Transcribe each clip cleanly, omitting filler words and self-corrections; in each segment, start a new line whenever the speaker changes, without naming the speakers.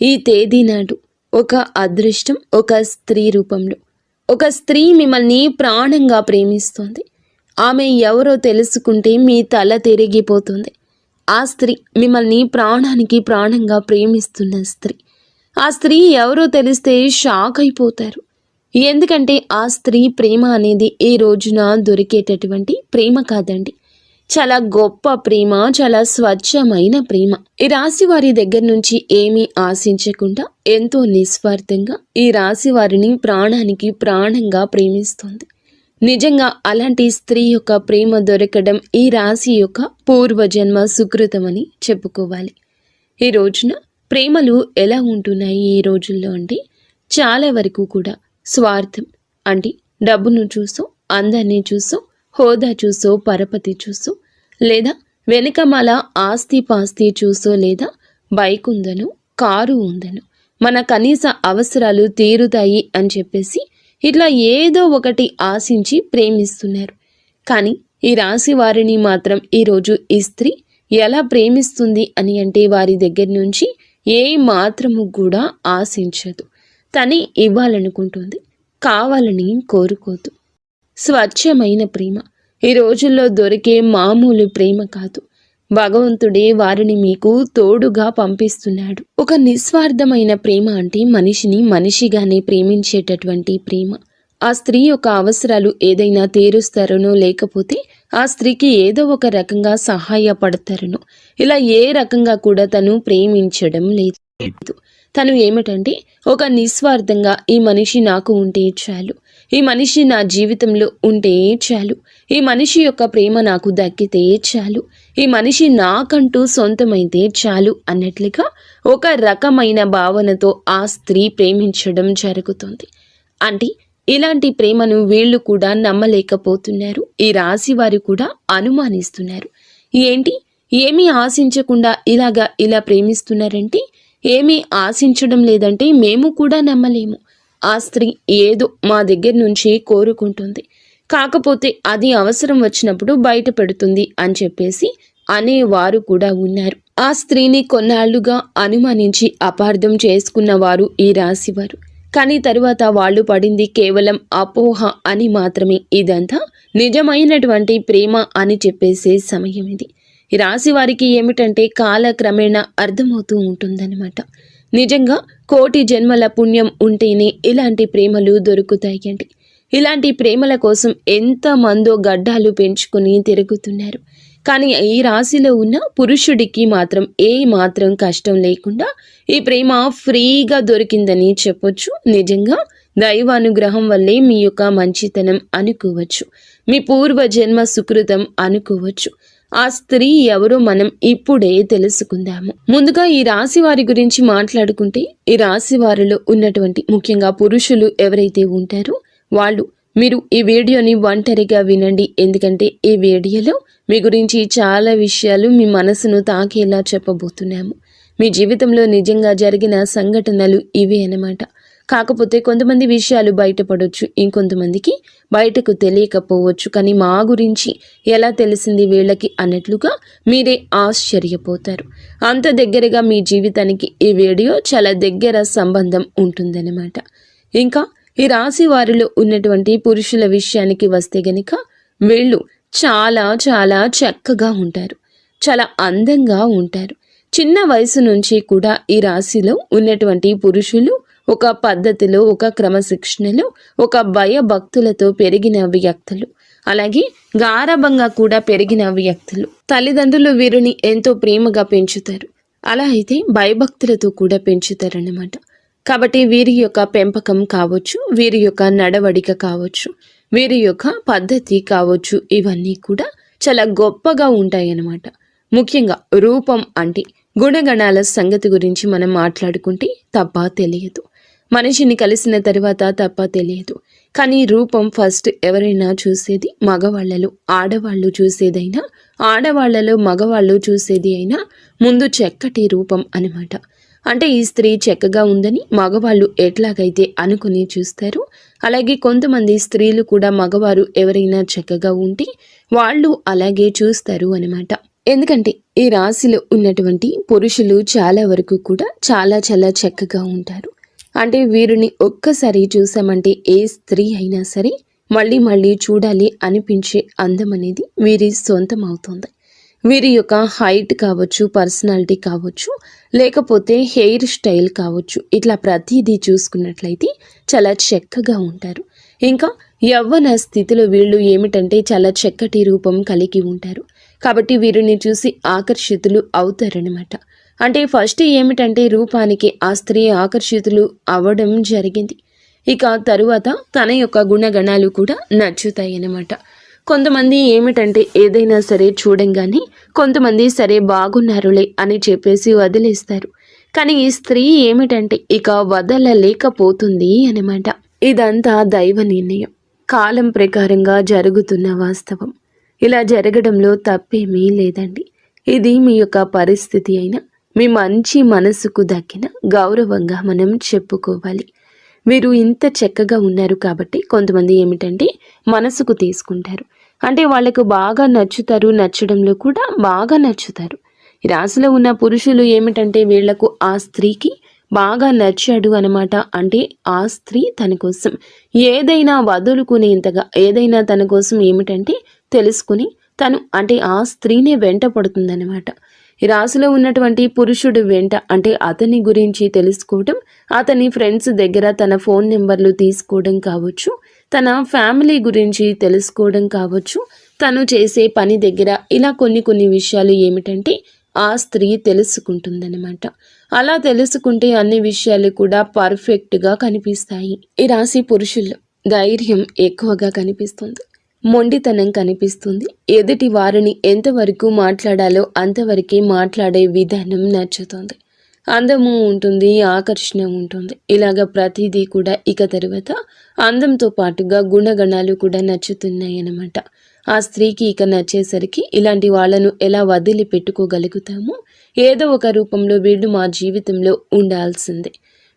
ఈ తేదీ నాడు ఒక అదృష్టం ఒక స్త్రీ రూపంలో ఒక స్త్రీ మిమ్మల్ని ప్రాణంగా ప్రేమిస్తోంది. ఆమె ఎవరో తెలుసుకుంటే మీ తల తిరిగిపోతుంది. ఆ స్త్రీ మిమ్మల్ని ప్రాణానికి ప్రాణంగా ప్రేమిస్తున్న స్త్రీ. ఆ స్త్రీ ఎవరో తెలిస్తే షాక్ అయిపోతారు. ఎందుకంటే ఆ స్త్రీ ప్రేమ అనేది ఈ రోజున దొరికేటటువంటి ప్రేమ కాదండి. చాలా గొప్ప ప్రేమ, చాలా స్వచ్ఛమైన ప్రేమ. ఈ రాశి వారి దగ్గర నుంచి ఏమీ ఆశించకుండా ఎంతో నిస్వార్థంగా ఈ రాశి వారిని ప్రాణానికి ప్రాణంగా ప్రేమిస్తుంది. నిజంగా అలాంటి స్త్రీ యొక్క ప్రేమ దొరకడం ఈ రాశి యొక్క పూర్వజన్మ సుకృతమని చెప్పుకోవాలి. ఈ రోజున ప్రేమలు ఎలా ఉంటున్నాయి ఈ రోజుల్లో అంటే చాలా వరకు కూడా స్వార్థం అంటే డబ్బును చూసో, అందాన్ని చూసో, హోదా చూసో, పరపతి చూసో, లేదా వెనుకమాల ఆస్తి పాస్తి చూసో, లేదా బైక్ ఉందనో కారు ఉందనో మన కనీస అవసరాలు తీరుతాయి అని చెప్పేసి ఇట్లా ఏదో ఒకటి ఆశించి ప్రేమిస్తున్నారు. కానీ ఈ రాశి వారిని మాత్రం ఈరోజు ఈ స్త్రీ ఎలా ప్రేమిస్తుంది అని అంటే వారి దగ్గర నుంచి ఏ మాత్రము కూడా ఆశించదు. తనే ఇవ్వాలనుకుంటుంది, కావాలని కోరుకోదు. స్వచ్ఛమైన ప్రేమ ఈ రోజుల్లో దొరికే మామూలు ప్రేమ కాదు. భగవంతుడే వారిని మీకు తోడుగా పంపిస్తున్నాడు. ఒక నిస్వార్థమైన ప్రేమ అంటే మనిషిని మనిషిగానే ప్రేమించేటటువంటి ప్రేమ. ఆ స్త్రీ యొక్క అవసరాలు ఏదైనా తీరుస్తారనో, లేకపోతే ఆ స్త్రీకి ఏదో ఒక రకంగా సహాయపడతారనో, ఇలా ఏ రకంగా కూడా తను ప్రేమించడం లేదు. తను ఏమిటంటే ఒక నిస్వార్థంగా ఈ మనిషి నాకు ఉంటే చాలు, ఈ మనిషి నా జీవితంలో ఉంటే చాలు, ఈ మనిషి యొక్క ప్రేమ నాకు దక్కితే చాలు, ఈ మనిషి నాకంటూ సొంతమైతే చాలు అన్నట్లుగా ఒక రకమైన భావనతో ఆ స్త్రీ ప్రేమించడం జరుగుతుంది. అంటే ఇలాంటి ప్రేమను వీళ్ళు కూడా నమ్మలేకపోతున్నారు. ఈ రాశి వారు కూడా అనుమానిస్తున్నారు. ఏంటి, ఏమీ ఆశించకుండా ఇలా ప్రేమిస్తున్నారంటే, ఏమీ ఆశించడం లేదంటే మేము కూడా నమ్మలేము. ఆ స్త్రీ ఏదో మా దగ్గర నుంచి కోరుకుంటుంది, కాకపోతే అది అవసరం వచ్చినప్పుడు బయట పెడుతుంది అని చెప్పేసి అనేవారు కూడా ఉన్నారు. ఆ స్త్రీని కొన్నాళ్లుగా అనుమానించి అపార్థం చేసుకున్నవారు ఈ రాశివారు. కానీ తరువాత వాళ్ళు పడింది కేవలం అపోహ అని మాత్రమే. ఇదంతా నిజమైనటువంటి ప్రేమ అని చెప్పేసే సమయం ఇది. ఈ రాశి వారికి ఏమిటంటే కాలక్రమేణా అర్థమవుతూ ఉంటుందన్నమాట. నిజంగా కోటి జన్మల పుణ్యం ఉంటేనే ఇలాంటి ప్రేమలు దొరుకుతాయండి. ఇలాంటి ప్రేమల కోసం ఎంతమందో గడ్డాలు పెంచుకుని తిరుగుతున్నారు. కానీ ఈ రాశిలో ఉన్న పురుషుడికి మాత్రం ఏ మాత్రం కష్టం లేకుండా ఈ ప్రేమ ఫ్రీగా దొరికిందని చెప్పొచ్చు. నిజంగా దైవానుగ్రహం వల్లే మీ యొక్క మంచితనం అనుకోవచ్చు, మీ పూర్వజన్మ సుకృతం అనుకోవచ్చు. ఆ స్త్రీ ఎవరో మనం ఇప్పుడే తెలుసుకుందాము. ముందుగా ఈ రాశి వారి గురించి మాట్లాడుకుంటే, ఈ రాశి వారిలో ఉన్నటువంటి ముఖ్యంగా పురుషులు ఎవరైతే ఉంటారో వాళ్ళు మీరు ఈ వీడియోని ఒంటరిగా వినండి. ఎందుకంటే ఈ వీడియోలో మీ గురించి చాలా విషయాలు మీ మనసును తాకేలా చెప్పబోతున్నాము. మీ జీవితంలో నిజంగా జరిగిన సంఘటనలు ఇవే అన్నమాట. కాకపోతే కొంతమంది విషయాలు బయటపడవచ్చు, ఇంకొంతమందికి బయటకు తెలియకపోవచ్చు. కానీ మా గురించి ఎలా తెలిసింది వీళ్ళకి అన్నట్లుగా మీరే ఆశ్చర్యపోతారు. అంత దగ్గరగా మీ జీవితానికి ఈ వీడియో చాలా దగ్గర సంబంధం ఉంటుందన్నమాట. ఇంకా ఈ రాశి వారిలో ఉన్నటువంటి పురుషుల విషయానికి వస్తే గనుక వీళ్ళు చాలా చాలా చక్కగా ఉంటారు, చాలా అందంగా ఉంటారు. చిన్న వయసు నుంచి కూడా ఈ రాశిలో ఉన్నటువంటి పురుషులు ఒక పద్ధతిలో, ఒక క్రమశిక్షణలో, ఒక భయభక్తులతో పెరిగిన వ్యక్తులు, అలాగే గారాబంగా కూడా పెరిగిన వ్యక్తులు. తల్లిదండ్రులు వీరిని ఎంతో ప్రేమగా పెంచుతారు, అలా అయితే భయభక్తులతో కూడా పెంచుతారన్నమాట. కాబట్టి వీరి యొక్క పెంపకం కావచ్చు, వీరి యొక్క నడవడిక కావచ్చు, వీరి యొక్క పద్ధతి కావచ్చు, ఇవన్నీ కూడా చాలా గొప్పగా ఉంటాయన్నమాట. ముఖ్యంగా రూపం అంటే గుణగణాల సంగతి గురించి మనం మాట్లాడుకుంటే తప్ప తెలియదు. మనిషిని కలిసిన తర్వాత తప్ప తెలియదు. కానీ రూపం ఫస్ట్ ఎవరైనా చూసేది మగవాళ్లలో, ఆడవాళ్ళు చూసేదైనా, ఆడవాళ్లలో మగవాళ్ళు చూసేది అయినా ముందు చక్కటి రూపం అన్నమాట. అంటే ఈ స్త్రీ చక్కగా ఉందని మగవాళ్ళు ఎట్లాగైతే అనుకుని చూస్తారు, అలాగే కొంతమంది స్త్రీలు కూడా మగవారు ఎవరైనా చక్కగా ఉంటే వాళ్ళు అలాగే చూస్తారు అన్నమాట. ఎందుకంటే ఈ రాశిలో ఉన్నటువంటి పురుషులు చాలా వరకు కూడా చాలా చాలా చక్కగా ఉంటారు. అంటే వీరిని ఒక్కసారి చూసామంటే ఏ స్త్రీ అయినా సరే మళ్ళీ మళ్ళీ చూడాలి అనిపించే అందం అనేది వీరి సొంతం అవుతుంది. వీరి యొక్క హైట్ కావచ్చు, పర్సనాలిటీ కావచ్చు, లేకపోతే హెయిర్ స్టైల్ కావచ్చు, ఇట్లా ప్రతిదీ చూసుకున్నట్లయితే చాలా చక్కగా ఉంటారు. ఇంకా యవ్వన స్థితిలో వీళ్ళు ఏమిటంటే చాలా చక్కటి రూపం కలిగి ఉంటారు. కాబట్టి వీరిని చూసి ఆకర్షితులు అవుతారనమాట. అంటే ఫస్ట్ ఏమిటంటే రూపానికి ఆ స్త్రీ ఆకర్షితులు అవ్వడం జరిగింది. ఇక తరువాత తన యొక్క గుణగణాలు కూడా నచ్చుతాయి అన్నమాట. కొంతమంది ఏమిటంటే ఏదైనా సరే చూడంగానే కొంతమంది సరే బాగున్నారులే అని చెప్పేసి వదిలేస్తారు. కానీ ఈ స్త్రీ ఏమిటంటే ఇక వదలలేకపోతుంది అన్నమాట. ఇదంతా దైవ నిర్ణయం, కాలం ప్రకారంగా జరుగుతున్న వాస్తవం. ఇలా జరగడంలో తప్పేమీ లేదండి. ఇది మీ యొక్క పరిస్థితి అయినా మీ మంచి మనసుకు దక్కిన గౌరవంగా మనం చెప్పుకోవాలి. మీరు ఇంత చక్కగా ఉన్నారు కాబట్టి కొంతమంది ఏమిటంటే మనసుకు తీసుకుంటారు. అంటే వాళ్ళకు బాగా నచ్చుతారు, నచ్చడంలో కూడా బాగా నచ్చుతారు. ఈ రాశిలో ఉన్న పురుషులు ఏమిటంటే వీళ్లకు ఆ స్త్రీకి బాగా నచ్చాడు అనమాట. అంటే ఆ స్త్రీ తన కోసం ఏదైనా వదులుకునేంతగా, ఏదైనా తన కోసం ఏమిటంటే తెలుసుకుని తను అంటే ఆ స్త్రీనే వెంట పడుతుందన్నమాట. ఈ రాశిలో ఉన్నటువంటి పురుషుడు వెంట అంటే అతని గురించి తెలుసుకోవడం, అతని ఫ్రెండ్స్ దగ్గర తన ఫోన్ నెంబర్లు తీసుకోవడం కావచ్చు, తన ఫ్యామిలీ గురించి తెలుసుకోవడం కావచ్చు, తను చేసే పని దగ్గర ఇలా కొన్ని విషయాలు ఏమిటంటే ఆ స్త్రీ తెలుసుకుంటుందన్నమాట. అలా తెలుసుకుంటే అన్ని విషయాలు కూడా పర్ఫెక్ట్గా కనిపిస్తాయి. ఈ రాశి పురుషుల్లో ధైర్యం ఎక్కువగా కనిపిస్తుంది, మొండితనం కనిపిస్తుంది. ఎదుటి వారిని ఎంతవరకు మాట్లాడాలో అంతవరకే మాట్లాడే విధానం నచ్చుతుంది. అందము ఉంటుంది, ఆకర్షణ ఉంటుంది. ఇలాగ ప్రతిదీ కూడా ఇక తరువాత అందంతో పాటుగా గుణగణాలు కూడా నచ్చుతున్నాయి అన్నమాట. ఆ స్త్రీకి ఇక నచ్చేసరికి ఇలాంటి వాళ్ళను ఎలా వదిలి పెట్టుకోగలుగుతామో, ఏదో ఒక రూపంలో వీళ్ళు మా జీవితంలో ఉండాల్సిందే.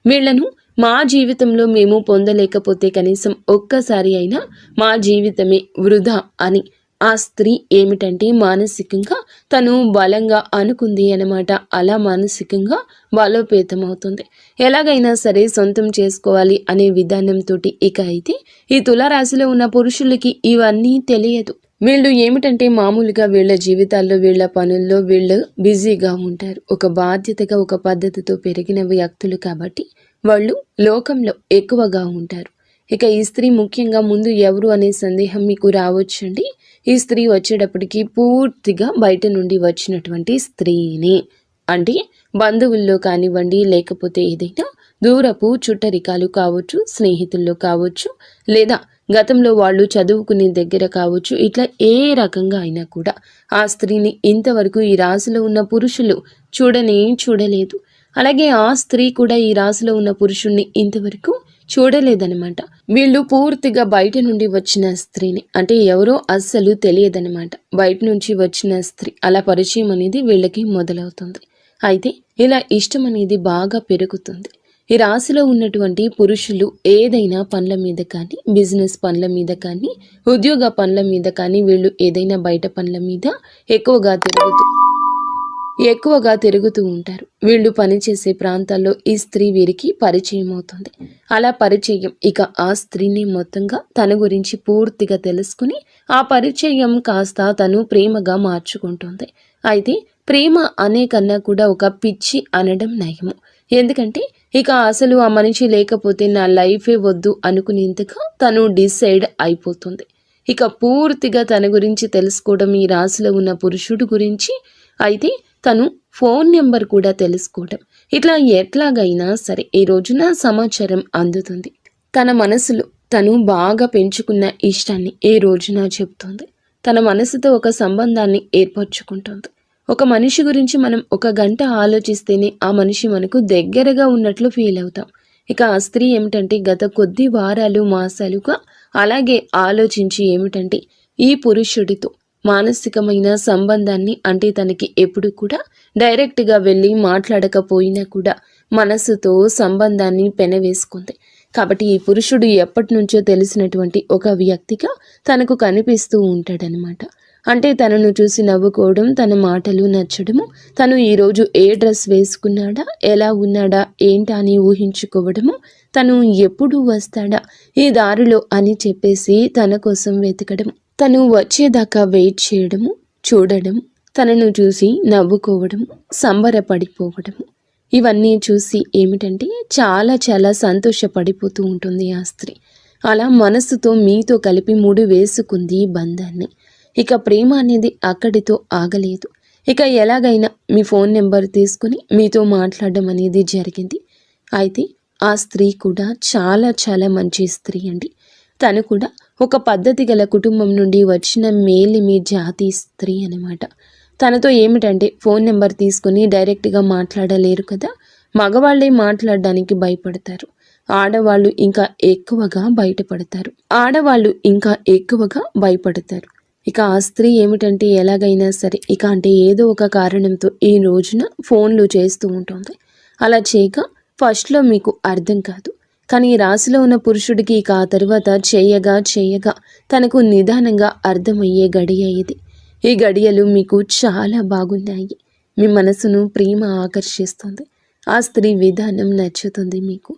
వీళ్లను మా జీవితంలో మేము పొందలేకపోతే కనీసం ఒక్కసారి అయినా మా జీవితమే వృధా అని ఆ స్త్రీ ఏమిటంటే మానసికంగా తను బలంగా అనుకుంది అన్నమాట. అలా మానసికంగా బలోపేతమవుతుంది. ఎలాగైనా సరే సొంతం చేసుకోవాలి అనే విధానంతో ఇక అయితే ఈ తులారాశిలో ఉన్న పురుషులకి ఇవన్నీ తెలియదు. వీళ్ళు ఏమిటంటే మామూలుగా వీళ్ళ జీవితాల్లో, వీళ్ళ పనుల్లో వీళ్ళు బిజీగా ఉంటారు. ఒక బాధ్యతగా, ఒక పద్ధతితో పెరిగిన వ్యక్తులు కాబట్టి వాళ్ళు లోకంలో ఎక్కువగా ఉంటారు. ఇక ఈ స్త్రీ ముఖ్యంగా ముందు ఎవరు అనే సందేహం మీకు రావచ్చండి. ఈ స్త్రీ వచ్చేటప్పటికి పూర్తిగా బయట నుండి వచ్చినటువంటి స్త్రీని, అంటే బంధువుల్లో కానివ్వండి, లేకపోతే ఏదైనా దూరపు చుట్టరికాలు కావచ్చు, స్నేహితుల్లో కావచ్చు, లేదా గతంలో వాళ్ళు చదువుకునే దగ్గర కావచ్చు, ఇట్లా ఏ రకంగా అయినా కూడా ఆ స్త్రీని ఇంతవరకు ఈ రాశిలో ఉన్న పురుషులు చూడలేదు. అలాగే ఆ స్త్రీ కూడా ఈ రాశిలో ఉన్న పురుషుణ్ణి ఇంతవరకు చూడలేదనమాట. వీళ్ళు పూర్తిగా బయట నుండి వచ్చిన స్త్రీని, అంటే ఎవరో అస్సలు తెలియదనమాట. బయట నుంచి వచ్చిన స్త్రీ అలా పరిచయం అనేది వీళ్ళకి మొదలవుతుంది. అయితే ఇలా ఇష్టం అనేది బాగా పెరుగుతుంది. ఈ రాశిలో ఉన్నటువంటి పురుషులు ఏదైనా పనుల మీద కానీ, బిజినెస్ పనుల మీద కానీ, ఉద్యోగ పనుల మీద కానీ, వీళ్ళు ఏదైనా బయట పనుల మీద ఎక్కువగా తిరుగుతూ ఉంటారు. వీళ్ళు పనిచేసే ప్రాంతాల్లో ఈ స్త్రీ వీరికి పరిచయం అవుతుంది. అలా పరిచయం ఇక ఆ స్త్రీని మొత్తంగా తన గురించి పూర్తిగా తెలుసుకుని ఆ పరిచయం కాస్త తను ప్రేమగా మార్చుకుంటుంది. అయితే ప్రేమ అనే కన్నా కూడా ఒక పిచ్చి అనడం నయము. ఎందుకంటే ఇక అసలు ఆ మనిషి లేకపోతే నా లైఫే వద్దు అనుకునేంతగా తను డిసైడ్ అయిపోతుంది. ఇక పూర్తిగా తన గురించి తెలుసుకోవడం ఈ రాశిలో ఉన్న పురుషుడు గురించి, అయితే తను ఫోన్ నెంబర్ కూడా తెలుసుకోవడం, ఇట్లా ఎట్లాగైనా సరే ఈ రోజున సమాచారం అందుతుంది. తన మనసులో తను బాగా పెంచుకున్న ఇష్టాన్ని ఈ రోజున చెప్తుంది. తన మనసుతో ఒక సంబంధాన్ని ఏర్పరచుకుంటుంది. ఒక మనిషి గురించి మనం 1 గంట ఆలోచిస్తేనే ఆ మనిషి మనకు దగ్గరగా ఉన్నట్లు ఫీల్ అవుతాం. ఇక ఆ స్త్రీ ఏమిటంటే గత కొద్ది వారాలు, మాసాలుగా అలాగే ఆలోచించి ఏమిటంటే ఈ పురుషుడితో మానసికమైన సంబంధాన్ని, అంటే తనకి ఎప్పుడు కూడా డైరెక్ట్గా వెళ్ళి మాట్లాడకపోయినా కూడా మనసుతో సంబంధాన్ని పెనవేసుకుంది. కాబట్టి ఈ పురుషుడు ఎప్పటి నుంచో తెలిసినటువంటి ఒక వ్యక్తిగా తనకు కనిపిస్తూ ఉంటాడనమాట. అంటే తనను చూసి నవ్వుకోవడం, తన మాటలు నచ్చడము, తను ఈరోజు ఏ డ్రెస్ వేసుకున్నాడా, ఎలా ఉన్నాడా, ఏంటా అని ఊహించుకోవడము, తను ఎప్పుడు వస్తాడా ఈ దారిలో అని చెప్పేసి తన కోసం వెతకడం, తను వచ్చేదాకా వెయిట్ చేయడము, చూడడం, తనను చూసి నవ్వుకోవడము, సంబరపడిపోవడము, ఇవన్నీ చూసి ఏమిటంటే చాలా చాలా సంతోషపడిపోతూ ఉంటుంది ఆ స్త్రీ. అలా మనస్సుతో మీతో కలిపి ముడి వేసుకుంది బంధాన్ని. ఇక ప్రేమ అనేది అక్కడితో ఆగలేదు. ఇక ఎలాగైనా మీ ఫోన్ నెంబర్ తీసుకుని మీతో మాట్లాడడం అనేది జరిగింది. అయితే ఆ స్త్రీ కూడా చాలా చాలా మంచి స్త్రీ అండి. తను కూడా ఒక పద్ధతి గల కుటుంబం నుండి వచ్చిన మేలిమి జాతి స్త్రీ అనమాట. తనతో ఏమిటంటే ఫోన్ నెంబర్ తీసుకుని డైరెక్ట్గా మాట్లాడలేరు కదా, మగవాళ్ళే మాట్లాడడానికి భయపడతారు, ఆడవాళ్ళు ఇంకా ఎక్కువగా భయపడతారు. ఇక ఆ స్త్రీ ఏమిటంటే ఎలాగైనా సరే ఇక అంటే ఏదో ఒక కారణంతో ఈ రోజున ఫోన్లు చేస్తూ ఉంటుంది. అలా చేయక ఫస్ట్లో మీకు అర్థం కాదు, కానీ ఈ రాశిలో ఉన్న పురుషుడికి ఇక ఆ తర్వాత చేయగా తనకు నిదానంగా అర్థమయ్యే గడియ ఇది. ఈ గడియలు మీకు చాలా బాగున్నాయి. మీ మనసును ప్రేమ ఆకర్షిస్తుంది. ఆ స్త్రీ విధానం నచ్చుతుంది మీకు.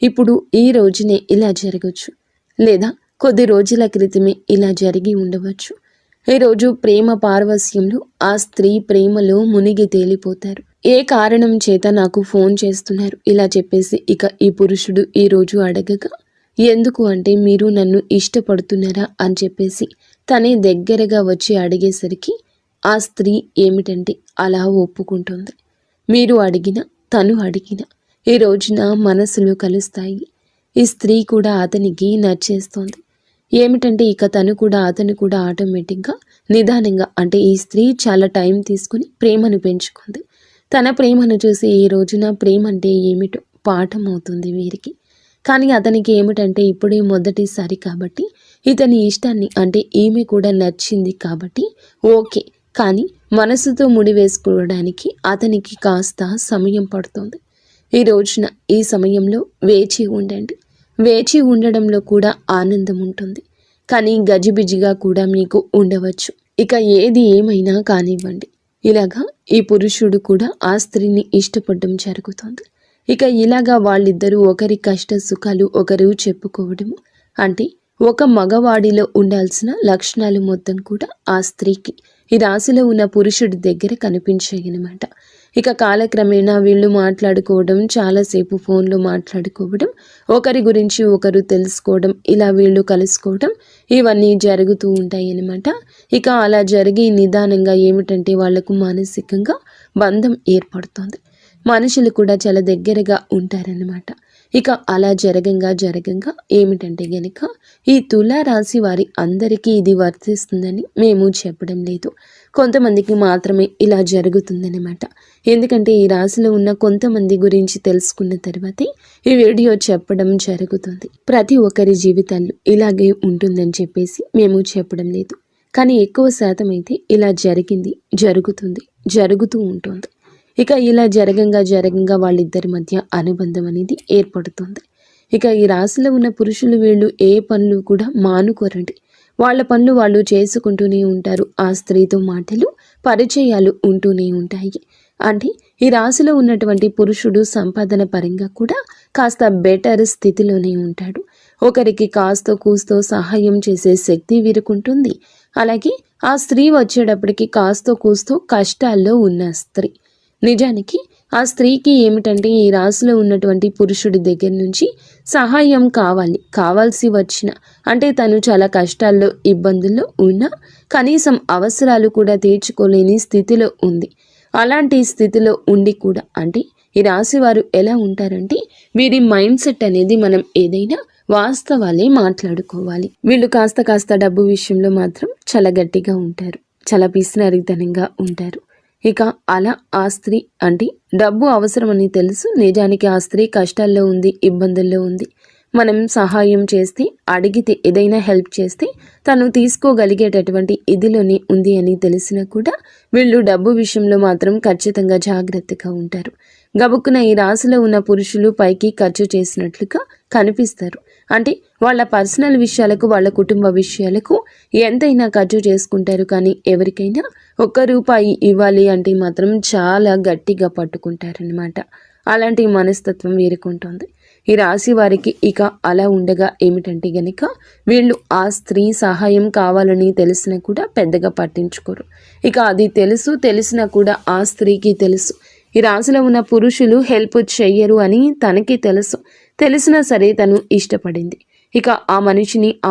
ఇప్పుడు ఈ రోజునే ఇలా జరగచ్చు, లేదా కొద్ది రోజుల క్రితమే ఇలా జరిగి ఉండవచ్చు. ఈరోజు ప్రేమ పారవస్యంలో ఆ స్త్రీ ప్రేమలో మునిగి తేలిపోతారు. ఏ కారణం చేత నాకు ఫోన్ చేస్తున్నారు ఇలా చెప్పేసి ఇక ఈ పురుషుడు ఈరోజు అడగగా, ఎందుకు అంటే మీరు నన్ను ఇష్టపడుతున్నారా అని చెప్పేసి తనే దగ్గరగా వచ్చి అడిగేసరికి ఆ స్త్రీ ఏమిటంటే అలా ఒప్పుకుంటుంది. మీరు అడిగిన, తను అడిగిన ఈ రోజున మనసులు కలుస్తాయి. ఈ స్త్రీ కూడా అతనికి నచ్చేస్తోంది. ఏమిటంటే ఇక అతను కూడా ఆటోమేటిక్గా నిదానంగా అంటే ఈ స్త్రీ చాలా టైం తీసుకుని ప్రేమను పెంచుకుంది. తన ప్రేమను చూసి ఈ రోజున ప్రేమ అంటే ఏమిటో పాఠం అవుతుంది వీరికి. కానీ అతనికి ఏమిటంటే ఇప్పుడే మొదటిసారి కాబట్టి ఇతని ఇష్టాన్ని అంటే ఈమె కూడా నచ్చింది కాబట్టి ఓకే, కానీ మనసుతో ముడి వేసుకోవడానికి అతనికి కాస్త సమయం పడుతుంది. ఈ రోజున ఈ సమయంలో వేచి ఉండండి. వేచి ఉండడంలో కూడా ఆనందం ఉంటుంది, కానీ గజిబిజిగా కూడా మీకు ఉండవచ్చు. ఇక ఏది ఏమైనా కానివ్వండి, ఇలాగా ఈ పురుషుడు కూడా ఆ స్త్రీని ఇష్టపడడం జరుగుతుంది. ఇక ఇలాగా వాళ్ళిద్దరూ ఒకరి కష్ట సుఖాలు ఒకరు చెప్పుకోవడము, అంటే ఒక మగవాడిలో ఉండాల్సిన లక్షణాలు మొత్తం కూడా ఆ స్త్రీకి ఈ రాశిలో ఉన్న పురుషుడి దగ్గర కనిపించాయన్నమాట. ఇక కాలక్రమేణా వీళ్ళు మాట్లాడుకోవడం, చాలాసేపు ఫోన్లో మాట్లాడుకోవడం, ఒకరి గురించి ఒకరు తెలుసుకోవడం, ఇలా వీళ్ళు కలుసుకోవడం, ఇవన్నీ జరుగుతూ ఉంటాయి అన్నమాట. ఇక అలా జరిగి నిదానంగా ఏమిటంటే వాళ్లకు మానసికంగా బంధం ఏర్పడుతుంది. మనుషులు కూడా చాలా దగ్గరగా ఉంటారన్నమాట. ఇక అలా జరగంగా ఏమిటంటే గనుక ఈ తులారాశి వారి అందరికీ ఇది వర్తిస్తుందని మేము చెప్పడం లేదు, కొంతమందికి మాత్రమే ఇలా జరుగుతుందన్నమాట. ఎందుకంటే ఈ రాశిలో ఉన్న కొంతమంది గురించి తెలుసుకున్న తర్వాతే ఈ వీడియో చెప్పడం జరుగుతుంది. ప్రతి ఒక్కరి జీవితాల్లో ఇలాగే ఉంటుందని చెప్పేసి మేము చెప్పడం లేదు, కానీ ఎక్కువ శాతం అయితే ఇలా జరుగుతూ ఉంటుంది. ఇక ఇలా జరగంగా వాళ్ళిద్దరి మధ్య అనుబంధం అనేది ఏర్పడుతుంది. ఇక ఈ రాశిలో ఉన్న పురుషులు వీళ్ళు ఏ పనులు కూడా మానుకోరండి. వాళ్ళ పనులు వాళ్ళు చేసుకుంటూనే ఉంటారు. ఆ స్త్రీతో మాటలు, పరిచయాలు ఉంటూనే ఉంటాయి. అంటే ఈ రాశిలో ఉన్నటువంటి పురుషుడు సంపాదన పరంగా కూడా కాస్త బెటర్ స్థితిలోనే ఉంటాడు. ఒకరికి కాస్తో కూస్తో సహాయం చేసే శక్తి వీరుకుంటుంది. అలాగే ఆ స్త్రీ వచ్చేటప్పటికి కాస్తో కూస్తో కష్టాల్లో ఉన్న స్త్రీ. నిజానికి ఆ స్త్రీకి ఏమిటంటే ఈ రాశిలో ఉన్నటువంటి పురుషుడి దగ్గర నుంచి సహాయం కావాల్సి వచ్చిన, అంటే తను చాలా కష్టాల్లో ఇబ్బందుల్లో ఉన్నా కనీసం అవసరాలు కూడా తీర్చుకోలేని స్థితిలో ఉంది. అలాంటి స్థితిలో ఉండి కూడా అంటే ఈ రాశి వారు ఎలా ఉంటారంటే వీరి మైండ్ సెట్ అనేది మనం ఏదైనా వాస్తవాలే మాట్లాడుకోవాలి. వీళ్ళు కాస్త డబ్బు విషయంలో మాత్రం చాలా గట్టిగా ఉంటారు, చాలా పిసినారితనంగా ఉంటారు. ఇక అలా ఆ స్త్రీ అంటే డబ్బు అవసరమని తెలుసు, నిజానికి ఆ స్త్రీ కష్టాల్లో ఉంది, ఇబ్బందుల్లో ఉంది. మనం సహాయం చేస్తే, అడిగితే, ఏదైనా హెల్ప్ చేస్తే తను తీసుకోగలిగేటటువంటి ఇదిలోనే ఉంది అని తెలిసినా కూడా వీళ్ళు డబ్బు విషయంలో మాత్రం ఖచ్చితంగా జాగ్రత్తగా ఉంటారు. గబుక్కున ఈ రాశిలో ఉన్న పురుషులు పైకి ఖర్చు చేసినట్లుగా కనిపిస్తారు. అంటే వాళ్ళ పర్సనల్ విషయాలకు, వాళ్ళ కుటుంబ విషయాలకు ఎంతైనా ఖర్చు చేసుకుంటారు. కానీ ఎవరికైనా ₹1 ఇవ్వాలి అంటే మాత్రం చాలా గట్టిగా పట్టుకుంటారనమాట. అలాంటి మనస్తత్వం వీరుకుంటుంది. ఈ రాశి వారికి ఇక అలా ఉండగా ఏమిటంటే గనక వీళ్ళు ఆ స్త్రీ సహాయం కావాలని తెలిసినా కూడా పెద్దగా పట్టించుకోరు. ఇక అది తెలిసినా కూడా ఆ స్త్రీకి తెలుసు ఈ రాశిలో ఉన్న పురుషులు హెల్ప్ చెయ్యరు అని తనకి తెలిసినా సరే తను ఇష్టపడింది. ఇక ఆ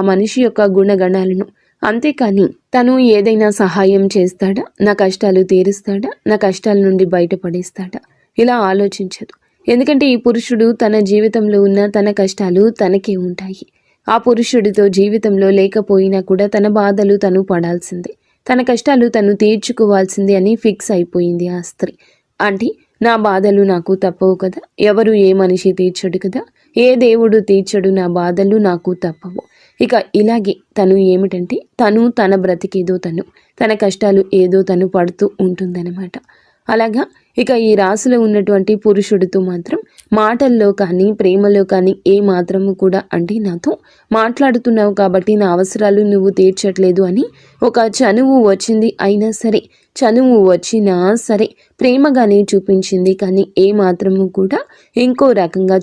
మనిషి యొక్క గుణగణాలను, అంతేకాని తను ఏదైనా సహాయం చేస్తాడా, నా కష్టాలు తీరుస్తాడా, నా కష్టాల నుండి బయటపడేస్తాడా ఇలా ఆలోచించదు. ఎందుకంటే ఈ పురుషుడు తన జీవితంలో ఉన్న తన కష్టాలు తనకే ఉంటాయి. ఆ పురుషుడితో జీవితంలో లేకపోయినా కూడా తన బాధలు తను పడాల్సిందే, తన కష్టాలు తను తీర్చుకోవాల్సిందే అని ఫిక్స్ అయిపోయింది ఆ స్త్రీ. అంటే నా బాధలు నాకు తప్పవు కదా, ఎవరు ఏ మనిషి తీర్చడు కదా, ఏ దేవుడు తీర్చడు, నా బాధలు నాకు తప్పవు. ఇక ఇలాగే తను ఏమిటంటే తన బ్రతికేదో తన కష్టాలు ఏదో తను పడుతూ ఉంటుందన్నమాట. అలాగా ఇక ఈ రాశిలో ఉన్నటువంటి పురుషుడితో మాత్రం మాటల్లో కానీ ప్రేమలో కానీ ఏ మాత్రము కూడా అంటే నాతో మాట్లాడుతున్నావు కాబట్టి నా అవసరాలు నువ్వు తీర్చట్లేదు అని ఒక చనువు వచ్చింది. అయినా సరే చనువు వచ్చినా సరే ప్రేమగానే చూపించింది. కానీ ఏ మాత్రము కూడా ఇంకో రకంగా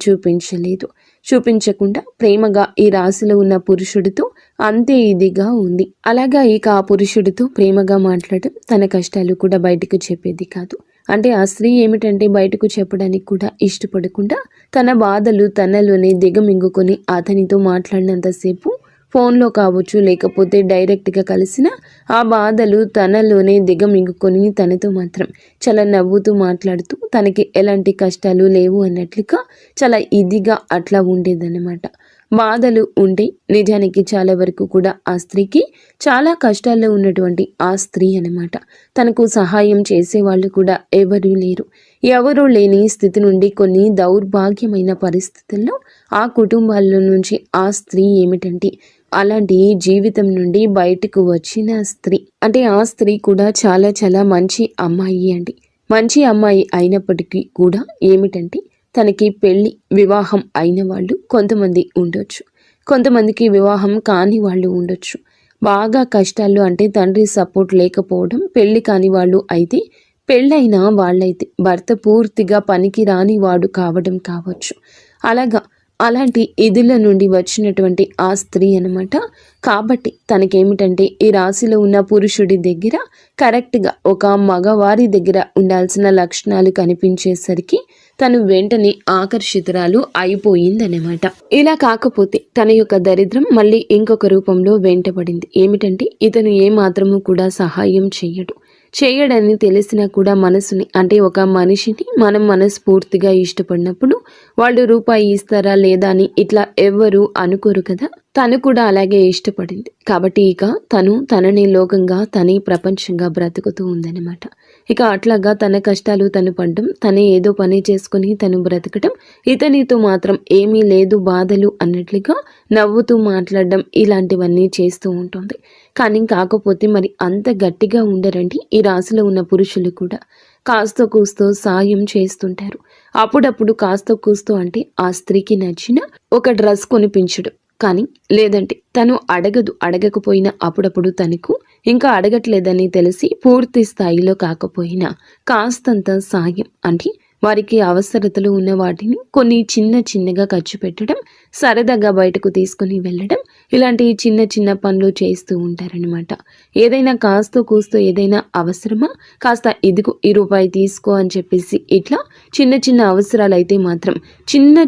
చూపించకుండా ప్రేమగా ఈ రాశిలో ఉన్న పురుషుడితో అంతే ఇదిగా ఉంది. అలాగా ఇక ఆ పురుషుడితో ప్రేమగా మాట్లాడడం, తన కష్టాలు కూడా బయటకు చెప్పేది కాదు. అంటే ఆ స్త్రీ ఏమిటంటే బయటకు చెప్పడానికి కూడా ఇష్టపడకుండా తన బాధలు తనలోనే దిగమింగుకొని అతనితో మాట్లాడినంతసేపు ఫోన్లో కావచ్చు, లేకపోతే డైరెక్ట్గా కలిసిన ఆ బాధలు తనలోనే దిగమింగుకొని తనతో మాత్రం చాలా నవ్వుతూ మాట్లాడుతూ తనకి ఎలాంటి కష్టాలు లేవు అన్నట్లుగా చాలా ఇదిగా అట్లా ఉండేదన్నమాట. బాధలు ఉంటే నిజానికి చాలా వరకు కూడా ఆ స్త్రీకి చాలా కష్టాల్లో ఉన్నటువంటి ఆ స్త్రీ అన్నమాట. తనకు సహాయం చేసేవాళ్ళు కూడా ఎవరూ లేని స్థితి నుండి కొన్ని దౌర్భాగ్యమైన పరిస్థితుల్లో ఆ కుటుంబాల నుంచి ఆ స్త్రీ ఏమిటంటే అలాంటి జీవితం నుండి బయటకు వచ్చిన స్త్రీ. అంటే ఆ స్త్రీ కూడా చాలా చాలా మంచి అమ్మాయి అండి. మంచి అమ్మాయి అయినప్పటికీ కూడా ఏమిటంటే తనకి వివాహం అయిన వాళ్ళు కొంతమంది ఉండొచ్చు, కొంతమందికి వివాహం కాని వాళ్ళు ఉండొచ్చు. బాగా కష్టాలు అంటే తండ్రి సపోర్ట్ లేకపోవడం, పెళ్లి కాని వాళ్ళు అయితే, పెళ్ళైన వాళ్ళైతే భర్త పూర్తిగా పనికి రాని వాడు కావడం కావచ్చు. అలాంటి ఇదిల నుండి వచ్చినటువంటి ఆ స్త్రీ అన్నమాట. కాబట్టి తనకేమిటంటే ఈ రాశిలో ఉన్న పురుషుడి దగ్గర కరెక్ట్గా ఒక మగవారి దగ్గర ఉండాల్సిన లక్షణాలు కనిపించేసరికి తను వెంటనే ఆకర్షితురాలు అయిపోయిందన్నమాట. ఇలా కాకపోతే తన యొక్క దరిద్రం మళ్ళీ ఇంకొక రూపంలో వెంటబడింది. ఏమిటంటే ఇతను ఏమాత్రము కూడా సహాయం చేయడని తెలిసినా కూడా మనసుని, అంటే ఒక మనిషిని మనం మనస్ఫూర్తిగా ఇష్టపడినప్పుడు వాళ్ళు రూపాయి ఇస్తారా లేదా అని ఇట్లా ఎవ్వరూ అనుకోరు కదా. తను కూడా అలాగే ఇష్టపడింది. కాబట్టి ఇక తనని లోకంగా, తనే ప్రపంచంగా బ్రతుకుతూ ఉందన్నమాట. ఇక అట్లాగా తన కష్టాలు తను పడడం, తనే ఏదో పని చేసుకుని తను బ్రతకడం, ఇతనితో మాత్రం ఏమీ లేదు బాధలు అన్నట్లుగా నవ్వుతూ మాట్లాడడం, ఇలాంటివన్నీ చేస్తూ ఉంటుంది. కానీ కాకపోతే మరి అంత గట్టిగా ఉండరండి ఈ రాశిలో ఉన్న పురుషులు కూడా. కాస్తో కూస్తో సాయం చేస్తుంటారు. అప్పుడప్పుడు కాస్తో కూస్తో అంటే ఆ స్త్రీకి నచ్చిన ఒక డ్రెస్ కొనిపించడు. కానీ లేదంటే తను అడగకపోయినా అప్పుడప్పుడు తనకు ఇంకా అడగట్లేదని తెలిసి పూర్తి స్థాయిలో కాకపోయినా కాస్తంత సాయం, అంటే వారికి అవసరతలు ఉన్న వాటిని కొన్ని చిన్నగా ఖర్చు పెట్టడం, సరదాగా బయటకు తీసుకుని వెళ్ళడం, ఇలాంటి చిన్న పనులు చేస్తూ ఉంటారనమాట. ఏదైనా కాస్తో కూస్తో ఏదైనా అవసరమా, కాస్త ఇదిగో ₹1 తీసుకో అని చెప్పేసి ఇట్లా చిన్న అవసరాలు అయితే మాత్రం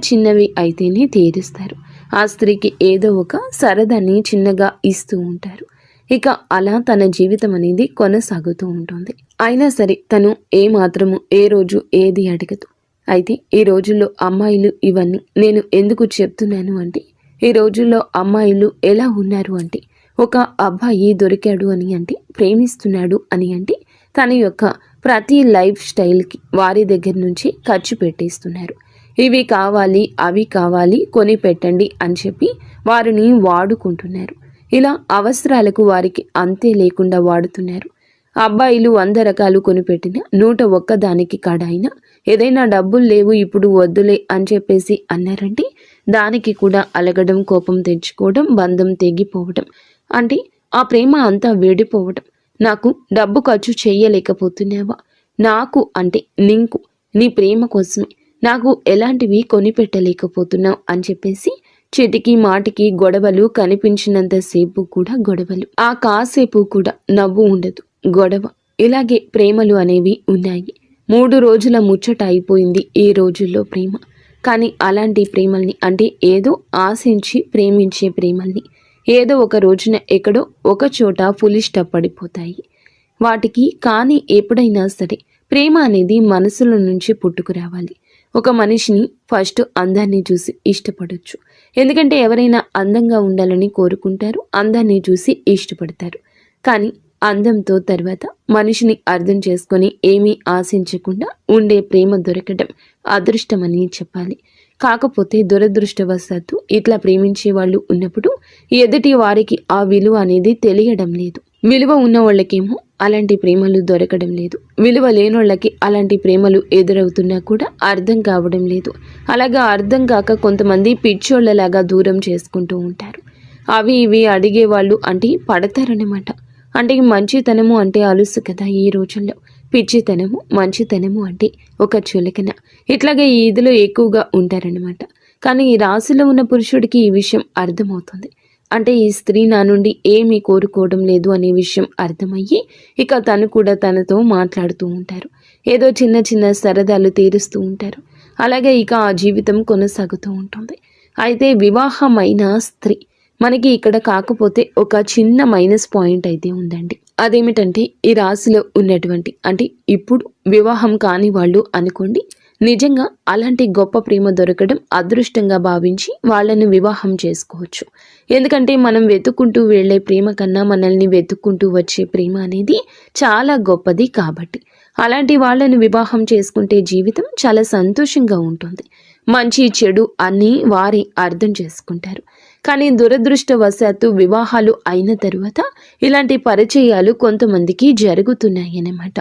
చిన్నవి అయితేనే తీరుస్తారు. ఆ స్త్రీకి ఏదో ఒక సరదాని చిన్నగా ఇస్తూ ఉంటారు. ఇక అలా తన జీవితం అనేది కొనసాగుతూ ఉంటుంది. అయినా సరే తను ఏమాత్రము ఏ రోజు ఏది అడగదు. అయితే ఈ రోజుల్లో అమ్మాయిలు ఇవన్నీ నేను ఎందుకు చెప్తున్నాను అంటే, ఈ రోజుల్లో అమ్మాయిలు ఎలా ఉన్నారు అంటే, ఒక అబ్బాయి దొరికాడు అని అంటే, ప్రేమిస్తున్నాడు అని అంటే తన యొక్క ప్రతి లైఫ్ స్టైల్కి వారి దగ్గర నుంచి ఖర్చు పెట్టేస్తున్నారు. ఇవి కావాలి, అవి కావాలి, కొని పెట్టండి అని చెప్పి వారిని వాడుకుంటున్నారు. ఇలా అవసరాలకు వారికి అంతే లేకుండా వాడుతున్నారు. అబ్బాయిలు 100 రకాలు కొనిపెట్టిన 101 దానికి కాడైనా ఏదైనా డబ్బులు లేవు ఇప్పుడు వద్దులే అని చెప్పేసి అన్నారంటే దానికి కూడా అలగడం, కోపం తెచ్చుకోవడం, బంధం తెగిపోవడం, అంటే ఆ ప్రేమ అంతా వేడిపోవడం. నాకు డబ్బు ఖర్చు చేయలేకపోతున్నావా, నాకు అంటే నీకు నీ ప్రేమ కోసమే నాకు ఎలాంటివి కొనిపెట్టలేకపోతున్నావు అని చెప్పేసి చిటికి మాటికి గొడవలు, కనిపించినంతసేపు కూడా గొడవలు. ఆ కాసేపు కూడా నవ్వు ఉండదు, గొడవ. ఇలాగే ప్రేమలు అనేవి ఉన్నాయి. 3 రోజుల ముచ్చట అయిపోయింది ఈ రోజుల్లో ప్రేమ. కానీ అలాంటి ప్రేమల్ని, అంటే ఏదో ఆశించి ప్రేమించే ప్రేమల్ని ఏదో ఒక రోజున ఎక్కడో ఒక చోట పడిపోతాయి. వాటికి కానీ ఎప్పుడైనా సరే ప్రేమ అనేది మనసులో నుంచి పుట్టుకురావాలి. ఒక మనిషిని ఫస్ట్ అందాన్ని చూసి ఇష్టపడొచ్చు. ఎందుకంటే ఎవరైనా అందంగా ఉండాలని కోరుకుంటారు, అందాన్ని చూసి ఇష్టపడతారు. కానీ అందంతో తర్వాత మనిషిని అర్థం చేసుకొని ఏమీ ఆశించకుండా ఉండే ప్రేమ దొరకడం అదృష్టమని చెప్పాలి. కాకపోతే దురదృష్టవశాత్తు ఇట్లా ప్రేమించే వాళ్ళు ఉన్నప్పుడు ఎదుటి వారికి ఆ విలువ అనేది తెలియడం లేదు. విలువ ఉన్న వాళ్ళకేమో అలాంటి ప్రేమలు దొరకడం లేదు. విలువ లేనోళ్ళకి అలాంటి ప్రేమలు ఎదురవుతున్నా కూడా అర్థం కావడం లేదు. అలాగా అర్థం కాక కొంతమంది పిచ్చోళ్ళలాగా దూరం చేసుకుంటూ ఉంటారు. అవి ఇవి అడిగేవాళ్ళు అంటే పడతారనమాట. అంటే మంచితనము అంటే అలుసు కదా ఈ రోజుల్లో. పిచ్చితనము, మంచితనము అంటే ఒక చులకన. ఇట్లాగే ఈ ఇదిలో ఎక్కువగా ఉంటారనమాట. కానీ ఈ రాశిలో ఉన్న పురుషుడికి ఈ విషయం అర్థమవుతుంది. అంటే ఈ స్త్రీ నా నుండి ఏమీ కోరుకోవడం లేదు అనే విషయం అర్థమయ్యి ఇక తను కూడా తనతో మాట్లాడుతూ ఉంటారు. ఏదో చిన్న చిన్న సరదాలు తీరుస్తూ ఉంటారు. అలాగే ఇక ఆ జీవితం కొనసాగుతూ ఉంటుంది. అయితే వివాహమైన స్త్రీ మనకి ఇక్కడ కాకపోతే ఒక చిన్న మైనస్ పాయింట్ అయితే ఉందండి. అదేమిటంటే ఈ రాశిలో ఉన్నటువంటి, అంటే ఇప్పుడు వివాహం కాని వాళ్ళు అనుకోండి, నిజంగా అలాంటి గొప్ప ప్రేమ దొరకడం అదృష్టంగా భావించి వాళ్ళని వివాహం చేసుకోవచ్చు. ఎందుకంటే మనం వెతుక్కుంటూ వెళ్ళే ప్రేమ కన్నా మనల్ని వెతుక్కుంటూ వచ్చే ప్రేమ అనేది చాలా గొప్పది. కాబట్టి అలాంటి వాళ్ళని వివాహం చేసుకుంటే జీవితం చాలా సంతోషంగా ఉంటుంది. మంచి చెడు అన్నీ వారి అర్థం చేసుకుంటారు. కానీ దురదృష్టవశాత్తు వివాహాలు అయిన తరువాత ఇలాంటి పరిచయాలు కొంతమందికి జరుగుతున్నాయి అన్నమాట.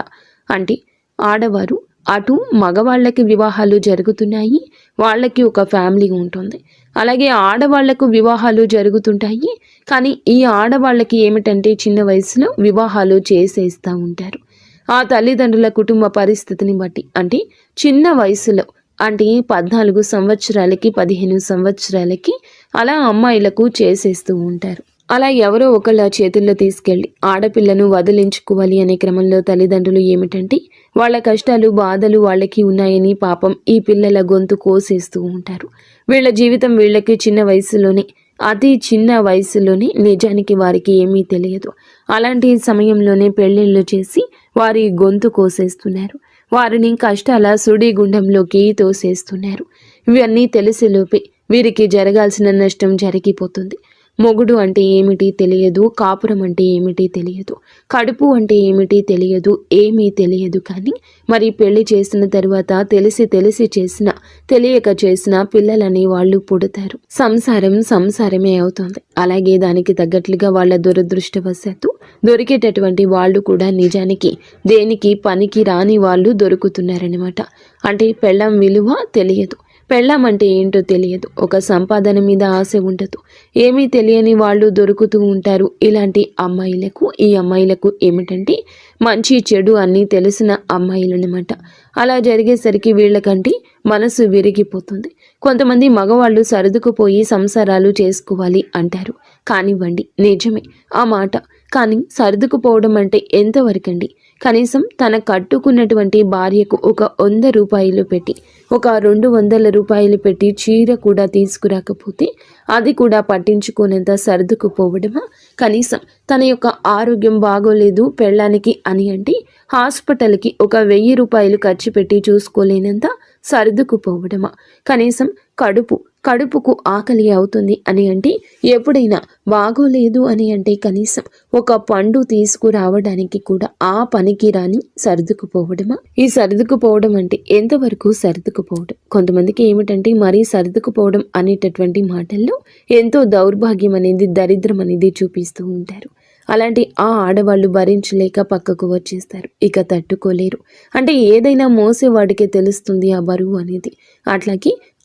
అంటే ఆడవారు అటు మగవాళ్ళకి వివాహాలు జరుగుతున్నాయి, వాళ్ళకి ఒక ఫ్యామిలీ ఉంటుంది. అలాగే ఆడవాళ్లకు వివాహాలు జరుగుతుంటాయి. కానీ ఈ ఆడవాళ్ళకి ఏమిటంటే చిన్న వయసులో వివాహాలు చేసేస్తూ ఉంటారు. ఆ తల్లిదండ్రుల కుటుంబ పరిస్థితిని బట్టి, అంటే చిన్న వయసులో అంటే 14 సంవత్సరాలకి 15 సంవత్సరాలకి అలా అమ్మాయిలకు చేసేస్తూ ఉంటారు. అలా ఎవరో ఒకళ్ళ చేతుల్లో తీసుకెళ్ళి ఆడపిల్లను వదిలించుకోవాలి అనే క్రమంలో తల్లిదండ్రులు ఏమిటంటే వాళ్ళ కష్టాలు, బాధలు వాళ్ళకి ఉన్నాయని పాపం ఈ పిల్లల గొంతు కోసేస్తూ ఉంటారు. వీళ్ళ జీవితం వీళ్ళకి చిన్న వయసులోనే, అతి చిన్న వయసులోనే నిజానికి వారికి ఏమీ తెలియదు. అలాంటి సమయంలోనే పెళ్ళిళ్ళు చేసి వారి గొంతు కోసేస్తున్నారు. వారిని కష్టాల సుడిగుండంలోకి తోసేస్తున్నారు. ఇవన్నీ తెలిసేలోపే వీరికి జరగాల్సిన నష్టం జరిగిపోతుంది. మొగుడు అంటే ఏమిటి తెలియదు, కాపురం అంటే ఏమిటి తెలియదు, కడుపు అంటే ఏమిటి తెలియదు, ఏమీ తెలియదు. కానీ మరి పెళ్లి చేసిన తరువాత తెలిసి చేసిన, తెలియక చేసిన పిల్లలని వాళ్ళు పుడతారు. సంసారమే అవుతుంది. అలాగే దానికి తగ్గట్లుగా వాళ్ళ దురదృష్టవశాత్తు దొరికేటటువంటి వాళ్ళు కూడా నిజానికి దేనికి పనికి రాని వాళ్ళు దొరుకుతున్నారనమాట. అంటే పెళ్ళం విలువ తెలియదు, పెళ్ళం అంటే ఏంటో తెలియదు, ఒక సంపాదన మీద ఆశ ఉండదు, ఏమీ తెలియని వాళ్ళు దొరుకుతూ ఉంటారు. ఇలాంటి అమ్మాయిలకు, ఈ అమ్మాయిలకు ఏమిటంటే మంచి చెడు అన్నీ తెలిసిన అమ్మాయిలనమాట. అలా జరిగేసరికి వీళ్ళకంటే మనసు విరిగిపోతుంది. కొంతమంది మగవాళ్ళు సర్దుకుపోయి సంసారాలు చేసుకోవాలి అంటారు. కానివ్వండి, నిజమే ఆ మాట. కానీ సర్దుకుపోవడం అంటే ఎంతవరకండి? కనీసం తన కట్టుకున్నటువంటి భార్యకు ఒక 100 రూపాయలు పెట్టి, ఒక 200 రూపాయలు పెట్టి చీర కూడా తీసుకురాకపోతే అది కూడా పట్టించుకోనంత సర్దుకుపోవడమా? కనీసం తన యొక్క ఆరోగ్యం బాగోలేదు పెళ్ళానికి అని అంటే హాస్పిటల్కి ఒక 1000 రూపాయలు ఖర్చు పెట్టి చూసుకోలేనంత సర్దుకుపోవడమా? కనీసం కడుపుకు ఆకలి అవుతుంది అని అంటే, ఎప్పుడైనా బాగోలేదు అని అంటే కనీసం ఒక పండు తీసుకురావడానికి కూడా ఆ పనికి రాని సర్దుకుపోవడమా? ఈ సర్దుకుపోవడం అంటే ఎంతవరకు సర్దుకుపోవడం? కొంతమందికి ఏమిటంటే మరీ సర్దుకుపోవడం అనేటటువంటి మాటల్లో ఎంతో దౌర్భాగ్యం అనేది, దరిద్రం అనేది చూపిస్తూ ఉంటారు. అలాంటి ఆ ఆడవాళ్ళు భరించలేక పక్కకు వచ్చేస్తారు. ఇక తట్టుకోలేరు. అంటే ఏదైనా మోసేవాడికే తెలుస్తుంది ఆ బరువు అనేది.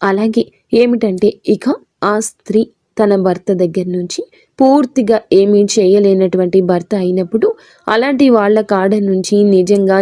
అలాగే ఏమిటంటే ఇక ఆ స్త్రీ తన భర్త దగ్గర నుంచి పూర్తిగా ఏమీ చేయలేనటువంటి భర్త అయినప్పుడు అలాంటి వాళ్ళ కాడ నుంచి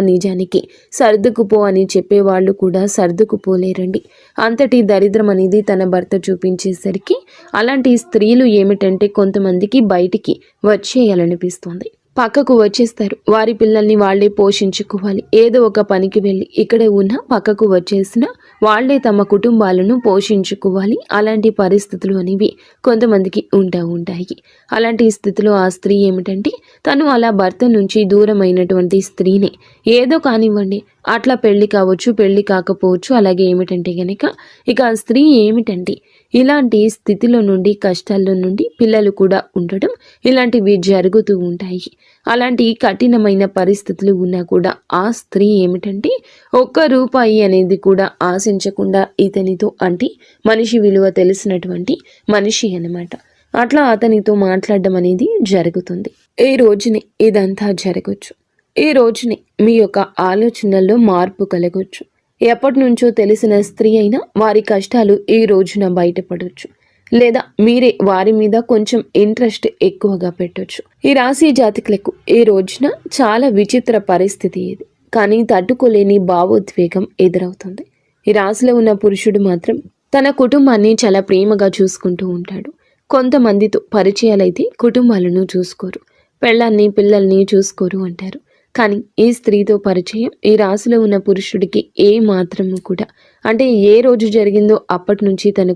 నిజానికి సర్దుకుపో అని చెప్పేవాళ్ళు కూడా సర్దుకుపోలేరండి. అంతటి దరిద్రం అనేది తన భర్త చూపించేసరికి అలాంటి స్త్రీలు ఏమిటంటే కొంతమందికి బయటికి వచ్చేయాలనిపిస్తుంది. పక్కకు వచ్చేస్తారు. వారి పిల్లల్ని వాళ్లే పోషించుకోవాలి. ఏదో ఒక పనికి వెళ్ళి ఇక్కడే ఉన్న పక్కకు వచ్చేసిన వాళ్లే తమ కుటుంబాలను పోషించుకోవాలి. అలాంటి పరిస్థితులు అనేవి కొంతమందికి ఉంటాయి. అలాంటి స్థితిలో ఆ స్త్రీ ఏమిటంటే తను అలా భర్త నుంచి దూరమైనటువంటి స్త్రీని ఏదో కానివ్వండి, అట్లా పెళ్లి కావచ్చు, పెళ్లి కాకపోవచ్చు, అలాగే ఏమిటంటే గనక ఇక ఆ స్త్రీ ఏమిటంటే ఇలాంటి స్థితిలో నుండి, కష్టాల్లో నుండి పిల్లలు కూడా ఉండడం ఇలాంటివి జరుగుతూ ఉంటాయి. అలాంటి కఠినమైన పరిస్థితులు ఉన్నా కూడా ఆ స్త్రీ ఏమిటంటే ₹1 అనేది కూడా ఆశించకుండా ఇతనితో, అంటే మనిషి విలువ తెలిసినటువంటి మనిషి అన్నమాట, అట్లా అతనితో మాట్లాడడం అనేది జరుగుతుంది. ఈ రోజుని ఇదంతా జరగచ్చు. ఈ రోజుని మీ యొక్క ఆలోచనల్లో మార్పు కలగొచ్చు. ఎప్పటి నుంచో తెలిసిన స్త్రీ అయినా వారి కష్టాలు ఈ రోజున బయటపడవచ్చు, లేదా మీరే వారి మీద కొంచెం ఇంట్రెస్ట్ ఎక్కువగా పెట్టొచ్చు. ఈ రాశి జాతకులకు ఈ రోజున చాలా విచిత్ర పరిస్థితి ఇది, కానీ తట్టుకోలేని భావోద్వేగం ఎదురవుతుంది. ఈ రాశిలో ఉన్న పురుషుడు మాత్రం తన కుటుంబాన్ని చాలా ప్రేమగా చూసుకుంటూ ఉంటాడు. కొంతమందితో పరిచయాలైతే కుటుంబాలను చూసుకోరు, పెళ్ళాన్ని పిల్లల్ని చూసుకోరు అంటారు. కానీ ఈ స్త్రీతో పరిచయం ఈ రాశిలో ఉన్న పురుషుడికి ఏ మాత్రము కూడా, అంటే ఏ రోజు జరిగిందో అప్పటి నుంచి తన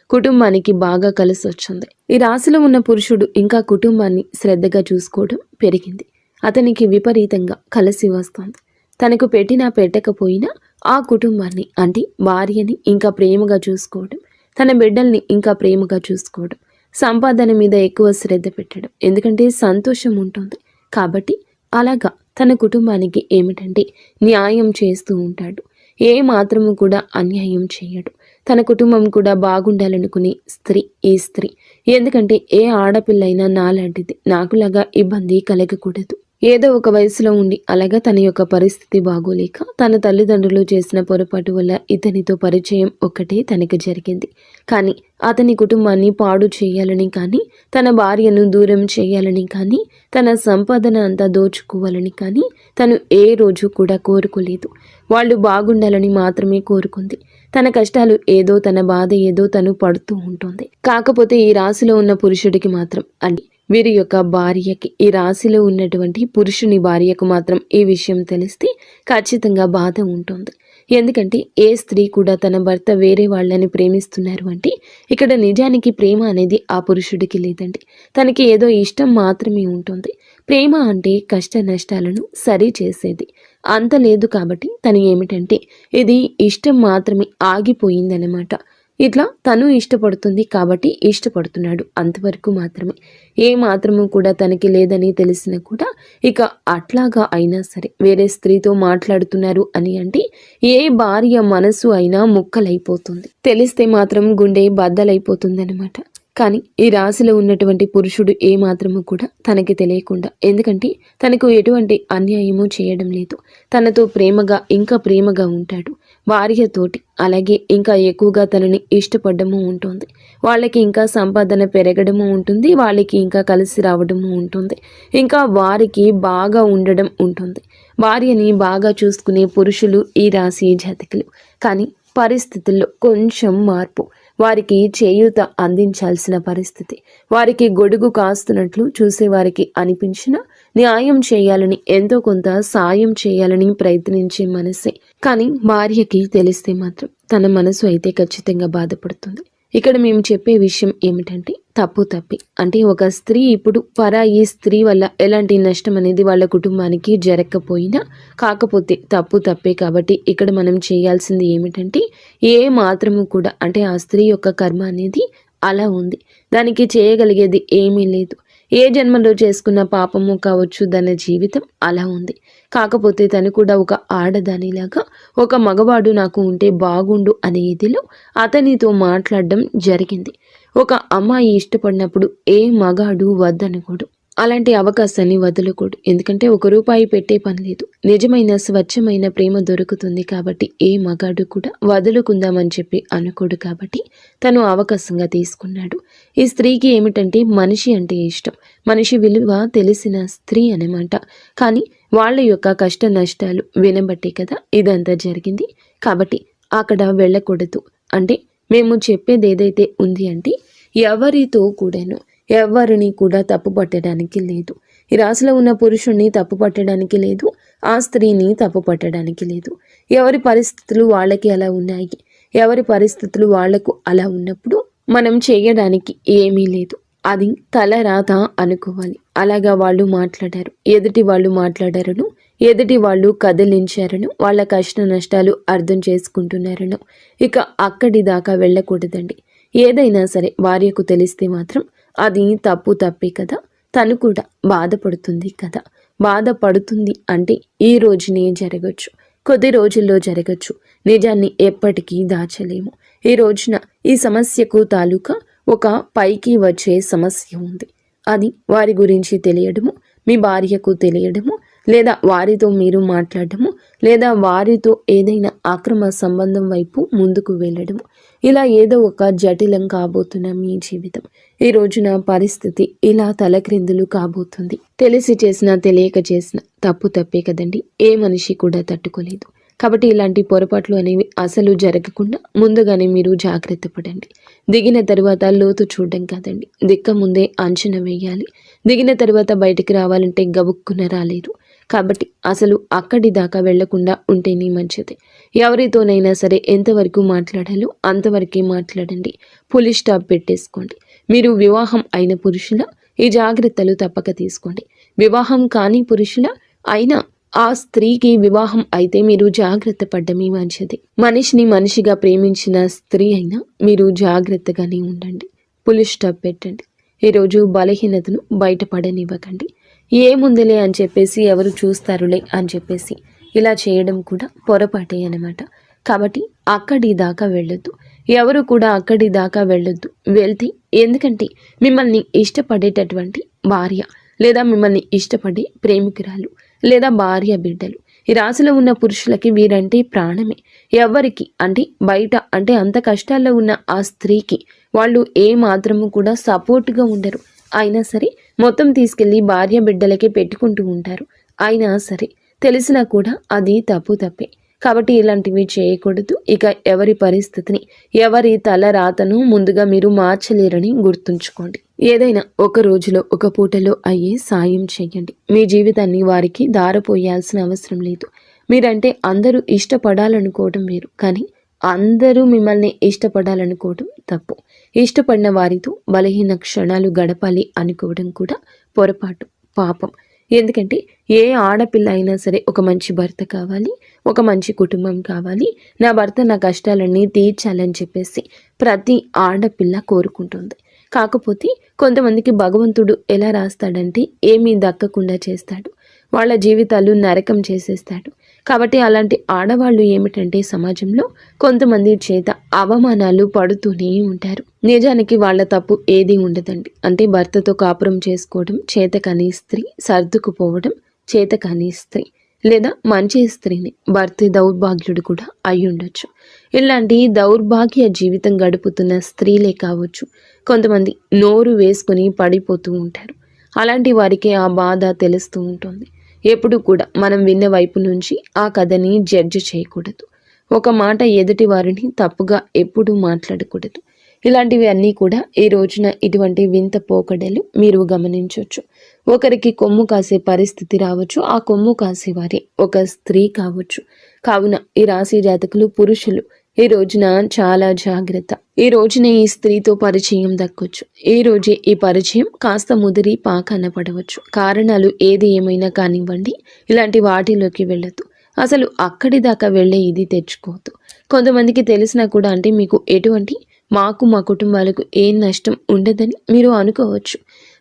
కుటుంబానికి బాగా కలిసి వచ్చింది. ఈ రాశిలో ఉన్న పురుషుడు ఇంకా కుటుంబాన్ని శ్రద్ధగా చూసుకోవడం పెరిగింది. అతనికి విపరీతంగా కలిసి వస్తుంది. తనకు పెట్టినా పెట్టకపోయినా ఆ కుటుంబాన్ని, అంటే భార్యని ఇంకా ప్రేమగా చూసుకోవడం, తన బిడ్డల్ని ఇంకా ప్రేమగా చూసుకోవడం, సంపాదన మీద ఎక్కువ శ్రద్ధ పెట్టడం, ఎందుకంటే సంతోషం ఉంటుంది కాబట్టి అలాగా తన కుటుంబానికి ఏమిటంటే న్యాయం చేస్తూ ఉంటాడు. ఏ మాత్రము కూడా అన్యాయం చేయడు. తన కుటుంబం కూడా బాగుండాలనుకునే స్త్రీ ఈ స్త్రీ. ఎందుకంటే ఏ ఆడపిల్లైనా నాలాంటిది, నాకులాగా ఇబ్బంది కలగకూడదు. ఏదో ఒక వయసులో ఉండి అలాగా తన యొక్క పరిస్థితి బాగోలేక తన తల్లిదండ్రులు చేసిన పొరపాటు వల్ల ఇతనితో పరిచయం ఒక్కటే తనకు జరిగింది. కానీ అతని కుటుంబాన్ని పాడు చేయాలని కానీ, తన భార్యను దూరం చేయాలని కానీ, తన సంపాదన అంతా దోచుకోవాలని కానీ తను ఏ రోజు కూడా కోరుకోలేదు. వాళ్ళు బాగుండాలని మాత్రమే కోరుకుంది. తన కష్టాలు ఏదో, తన బాధ ఏదో తను పడుతూ ఉంటుంది. కాకపోతే ఈ రాశిలో ఉన్న పురుషుడికి మాత్రం, అంటే వీరి యొక్క భార్యకి, ఈ రాశిలో ఉన్నటువంటి పురుషుని భార్యకు మాత్రం ఈ విషయం తెలిస్తే ఖచ్చితంగా బాధ ఉంటుంది. ఎందుకంటే ఏ స్త్రీ కూడా తన భర్త వేరే వాళ్ళని ప్రేమిస్తున్నారు అంటే ఇక్కడ నిజానికి ప్రేమ అనేది ఆ పురుషుడికి లేదండి. తనకి ఏదో ఇష్టం మాత్రమే ఉంటుంది. ప్రేమ అంటే కష్ట నష్టాలను సరి చేసేది అంత లేదు. కాబట్టి తను ఏమిటంటే ఇది ఇష్టం మాత్రమే ఆగిపోయిందనమాట. ఇట్లా తను ఇష్టపడుతుంది కాబట్టి ఇష్టపడుతున్నాడు, అంతవరకు మాత్రమే. ఏ మాత్రము కూడా తనకి లేదని తెలిసినా కూడా ఇక అట్లాగా అయినా సరే వేరే స్త్రీతో మాట్లాడుతున్నారు అని అంటే ఏ భార్య మనసు అయినా ముక్కలైపోతుంది. తెలిస్తే మాత్రం గుండె బద్దలైపోతుందనమాట. కానీ ఈ రాశిలో ఉన్నటువంటి పురుషుడు ఏ మాత్రము కూడా తనకి తెలియకుండా, ఎందుకంటే తనకు ఎటువంటి అన్యాయము చేయడం లేదు, తనతో ప్రేమగా ఇంకా ప్రేమగా ఉంటాడు. భార్యతోటి అలాగే ఇంకా ఎక్కువగా తనని ఇష్టపడము ఉంటుంది. వాళ్ళకి ఇంకా సంపాదన పెరగడము ఉంటుంది, వాళ్ళకి ఇంకా కలిసి రావడము ఉంటుంది, ఇంకా వారికి బాగా ఉండడం ఉంటుంది. భార్యని బాగా చూసుకునే పురుషులు ఈ రాశి జాతకులు. కానీ పరిస్థితుల్లో కొంచెం మార్పు, వారికి చేయూత అందించాల్సిన పరిస్థితి, వారికి గొడుగు కాస్తున్నట్లు చూసేవారికి అనిపించిన న్యాయం చేయాలని, ఎంతో కొంత సాయం చేయాలని ప్రయత్నించే మనసే. కానీ భార్యకి తెలిస్తే మాత్రం తన మనసు అయితే ఖచ్చితంగా బాధపడుతుంది. ఇక్కడ మేము చెప్పే విషయం ఏమిటంటే తప్పు తప్పి, అంటే ఒక స్త్రీ ఇప్పుడు పరాయి స్త్రీ వల్ల ఎలాంటి నష్టం అనేది వాళ్ళ కుటుంబానికి జరగకపోయినా, కాకపోతే తప్పు తప్పే. కాబట్టి ఇక్కడ మనం చేయాల్సింది ఏమిటంటే ఏ మాత్రము కూడా, అంటే ఆ స్త్రీ యొక్క కర్మ అనేది అలా ఉంది, దానికి చేయగలిగేది ఏమీ లేదు. ఏ జన్మలో చేసుకున్న పాపము కావచ్చు, దాని జీవితం అలా ఉంది. కాకపోతే తను కూడా ఒక ఆడదానిలాగా ఒక మగవాడు నాకు ఉంటే బాగుండు అనే ఇదిలో అతనితో మాట్లాడడం జరిగింది. ఒక అమ్మాయి ఇష్టపడినప్పుడు ఏ మగాడు వద్దనకూడదు. అలాంటి అవకాశాన్ని వదలకూడదు. ఎందుకంటే ఒక రూపాయి పెట్టే పని లేదు. నిజమైన స్వచ్ఛమైన ప్రేమ దొరుకుతుంది కాబట్టి ఏ మగాడు కూడా వదులుకుందామని చెప్పి అనుకోడు కాబట్టి తను అవకాశంగా తీసుకున్నాడు. ఈ స్త్రీకి ఏమిటంటే మనిషి అంటే ఇష్టం. మనిషి విలువ తెలిసిన స్త్రీ అన్నమాట. కానీ వాళ్ళ యొక్క కష్ట నష్టాలు వినబట్టే కదా ఇదంతా జరిగింది. కాబట్టి అక్కడ వెళ్ళకూడదు. అంటే మేము చెప్పేది ఏదైతే ఉంది అంటే ఎవరితో కూడాను ఎవరిని కూడా తప్పు పట్టడానికి లేదు. ఈ రాశిలో ఉన్న పురుషుణ్ణి తప్పు పట్టడానికి లేదు, ఆ స్త్రీని తప్పు పట్టడానికి లేదు. ఎవరి పరిస్థితులు వాళ్ళకి అలా ఉన్నాయి. ఎవరి పరిస్థితులు వాళ్లకు అలా ఉన్నప్పుడు మనం చేయడానికి ఏమీ లేదు. అది తలరాత అనుకోవాలి. అలాగా వాళ్ళు మాట్లాడారు, ఎదుటి వాళ్ళు మాట్లాడారను, ఎదుటి వాళ్ళు కదిలించారను, వాళ్ళ కష్ట నష్టాలు అర్థం చేసుకుంటున్నారను ఇక అక్కడి దాకా వెళ్ళకూడదండి. ఏదైనా సరే భార్యకు తెలిస్తే మాత్రం అది తప్పే కదా. తను కూడా బాధపడుతుంది కదా. బాధపడుతుంది అంటే ఈ రోజునే జరగచ్చు, కొద్ది రోజుల్లో జరగచ్చు. నిజాన్ని ఎప్పటికీ దాచలేము. ఈ రోజున ఈ సమస్యకు తాలూకా ఒక పైకి వచ్చే సమస్య ఉంది. అది వారి గురించి తెలియడము, మీ భార్యకు తెలియడము, లేదా వారితో మీరు మాట్లాడము, లేదా వారితో ఏదైనా అక్రమ సంబంధం వైపు ముందుకు వెళ్ళడము, ఇలా ఏదో ఒక జటిలం కాబోతున్న మీ జీవితం ఈ రోజున పరిస్థితి ఇలా తలక్రిందులు కాబోతుంది. తెలిసి చేసినా తెలియక చేసిన తప్పే కదండి. ఏ మనిషి కూడా తట్టుకోలేదు. కాబట్టి ఇలాంటి పొరపాట్లు అనేవి అసలు జరగకుండా ముందుగానే మీరు జాగ్రత్త పడండి. దిగిన తర్వాత లోతు చూడడం కాదండి, దిక్క ముందే అంచనా వేయాలి. దిగిన తర్వాత బయటికి రావాలంటే గబుక్కున రాలేదు. కాబట్టి అసలు అక్కడి దాకా వెళ్లకుండా ఉంటేనే మంచిది. ఎవరితోనైనా సరే ఎంతవరకు మాట్లాడాలో అంతవరకే మాట్లాడండి. పులి స్టాప్ పెట్టేసుకోండి. మీరు వివాహం అయిన పురుషుల ఈ జాగ్రత్తలు తప్పక తీసుకోండి. వివాహం కాని పురుషుల అయినా ఆ స్త్రీకి వివాహం అయితే మీరు జాగ్రత్త పడ్డమే మంచిది. మనిషిని మనిషిగా ప్రేమించిన స్త్రీ అయినా మీరు జాగ్రత్తగానే ఉండండి. పులి స్టాప్ పెట్టండి. ఈరోజు బలహీనతను బయటపడనివ్వకండి. ఏముందిలే అని చెప్పేసి ఎవరు చూస్తారులే అని చెప్పేసి ఇలా చేయడం కూడా పొరపాటే అన్నమాట. కాబట్టి అక్కడి దాకా వెళ్ళొద్దు. ఎవరు కూడా అక్కడి దాకా వెళ్ళొద్దు. వెళ్తే ఎందుకంటే మిమ్మల్ని ఇష్టపడేటటువంటి భార్య లేదా మిమ్మల్ని ఇష్టపడే ప్రేమికురాలు లేదా భార్య బిడ్డలు ఈ రాశిలో ఉన్న పురుషులకి వీరంటే ప్రాణమే. ఎవరికి అంటే బయట అంటే అంత కష్టాల్లో ఉన్న ఆ స్త్రీకి వాళ్ళు ఏ మాత్రము కూడా సపోర్ట్గా ఉండరు. అయినా సరే మొత్తం తీసుకెళ్ళి భార్య బిడ్డలకే పెట్టుకుంటూ ఉంటారు. అయినా సరే తెలిసినా కూడా అది తప్పే. కాబట్టి ఇలాంటివి చేయకూడదు. ఇక ఎవరి పరిస్థితిని ఎవరి తల రాతను ముందుగా మీరు మార్చలేరని గుర్తుంచుకోండి. ఏదైనా ఒక రోజులో ఒక పూటలో అయ్యే సాయం చేయండి. మీ జీవితాన్ని వారికి దారపోయాల్సిన అవసరం లేదు. మీరంటే అందరూ ఇష్టపడాలనుకోవడం వేరు, కానీ అందరూ మిమ్మల్ని ఇష్టపడాలనుకోవడం తప్పు. ఇష్టపడిన వారితో బలహీన క్షణాలు గడపాలి అనుకోవడం కూడా పొరపాటు, పాపం. ఎందుకంటే ఏ ఆడపిల్ల అయినా సరే ఒక మంచి భర్త కావాలి, ఒక మంచి కుటుంబం కావాలి, నా భర్త నా కష్టాలన్నీ తీర్చాలని చెప్పేసి ప్రతి ఆడపిల్ల కోరుకుంటుంది. కాకపోతే కొంతమందికి భగవంతుడు ఎలా రాస్తాడంటే ఏమీ దక్కకుండా చేస్తాడు. వాళ్ళ జీవితాలు నరకం చేసేస్తాడు. కాబట్టి అలాంటి ఆడవాళ్ళు ఏమిటంటే సమాజంలో కొంతమంది చేత అవమానాలు పడుతూనే ఉంటారు. నిజానికి వాళ్ళ తప్పు ఏదీ ఉండదండి. అంటే భర్తతో కాపురం చేసుకోవడం చేతకాని స్త్రీ, సర్దుకుపోవడం చేతకాని స్త్రీ, లేదా మంచి స్త్రీని భర్త దౌర్భాగ్యుడు కూడా అయ్యుండొచ్చు. ఇలాంటి దౌర్భాగ్య జీవితం గడుపుతున్న స్త్రీలే కావచ్చు కొంతమంది నోరు వేసుకుని పడిపోతూ ఉంటారు. అలాంటి వారికి ఆ బాధ తెలుస్తూ ఉంటుంది. ఎప్పుడు కూడా మనం విన్న వైపు నుంచి ఆ కథని జడ్జి చేయకూడదు. ఒక మాట ఎదుటి వారిని తప్పుగా ఎప్పుడూ మాట్లాడకూడదు. ఇలాంటివి అన్నీ కూడా ఈ రోజున ఇటువంటి వింత పోకడలు మీరు గమనించవచ్చు. ఒకరికి కొమ్ము కాసే పరిస్థితి రావచ్చు. ఆ కొమ్ము కాసేవారే ఒక స్త్రీ కావచ్చు. కావున ఈ రాశి జాతకులు పురుషులు ఈ రోజున చాలా జాగ్రత్త. ఈ రోజున ఈ స్త్రీతో పరిచయం దక్కొచ్చు. ఈ రోజే ఈ పరిచయం కాస్త ముదిరి పాకాన పడవచ్చు. కారణాలు ఏది ఏమైనా కానివ్వండి, ఇలాంటి వాటిలోకి వెళ్ళొద్దు. అసలు అక్కడి దాకా వెళ్ళే ఇది తెచ్చుకోవద్దు. కొంతమందికి తెలిసినా కూడా అంటే మీకు ఎటువంటి మాకు మా కుటుంబాలకు ఏం నష్టం ఉండదని మీరు అనుకోవచ్చు.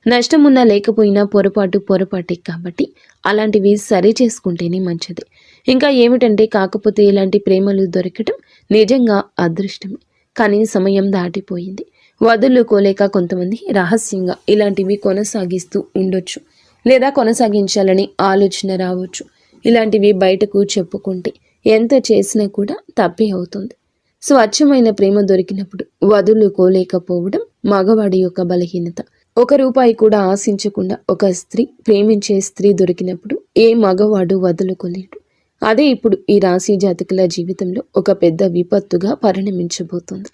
నష్టం ఉన్నా లేకపోయినా పొరపాటే కాబట్టి అలాంటివి సరి చేసుకుంటేనే మంచిది. ఇంకా ఏమిటంటే కాకపోతే ఇలాంటి ప్రేమలు దొరకటం నిజంగా అదృష్టమే. కానీ సమయం దాటిపోయింది. వదులుకోలేక కొంతమంది రహస్యంగా ఇలాంటివి కొనసాగిస్తూ ఉండొచ్చు, లేదా కొనసాగించాలని ఆలోచన రావచ్చు. ఇలాంటివి బయటకు చెప్పుకుంటే ఎంత చేసినా కూడా తప్పే అవుతుంది. స్వచ్ఛమైన ప్రేమ దొరికినప్పుడు వదులుకోలేకపోవడం మగవాడి యొక్క బలహీనత. ₹1 కూడా ఆశించకుండా ఒక స్త్రీ, ప్రేమించే స్త్రీ దొరికినప్పుడు ఏ మగవాడు వదులుకోలేడు. అదే ఇప్పుడు ఈ రాశి జాతకుల జీవితంలో ఒక పెద్ద విపత్తుగా పరిణమించబోతుంది.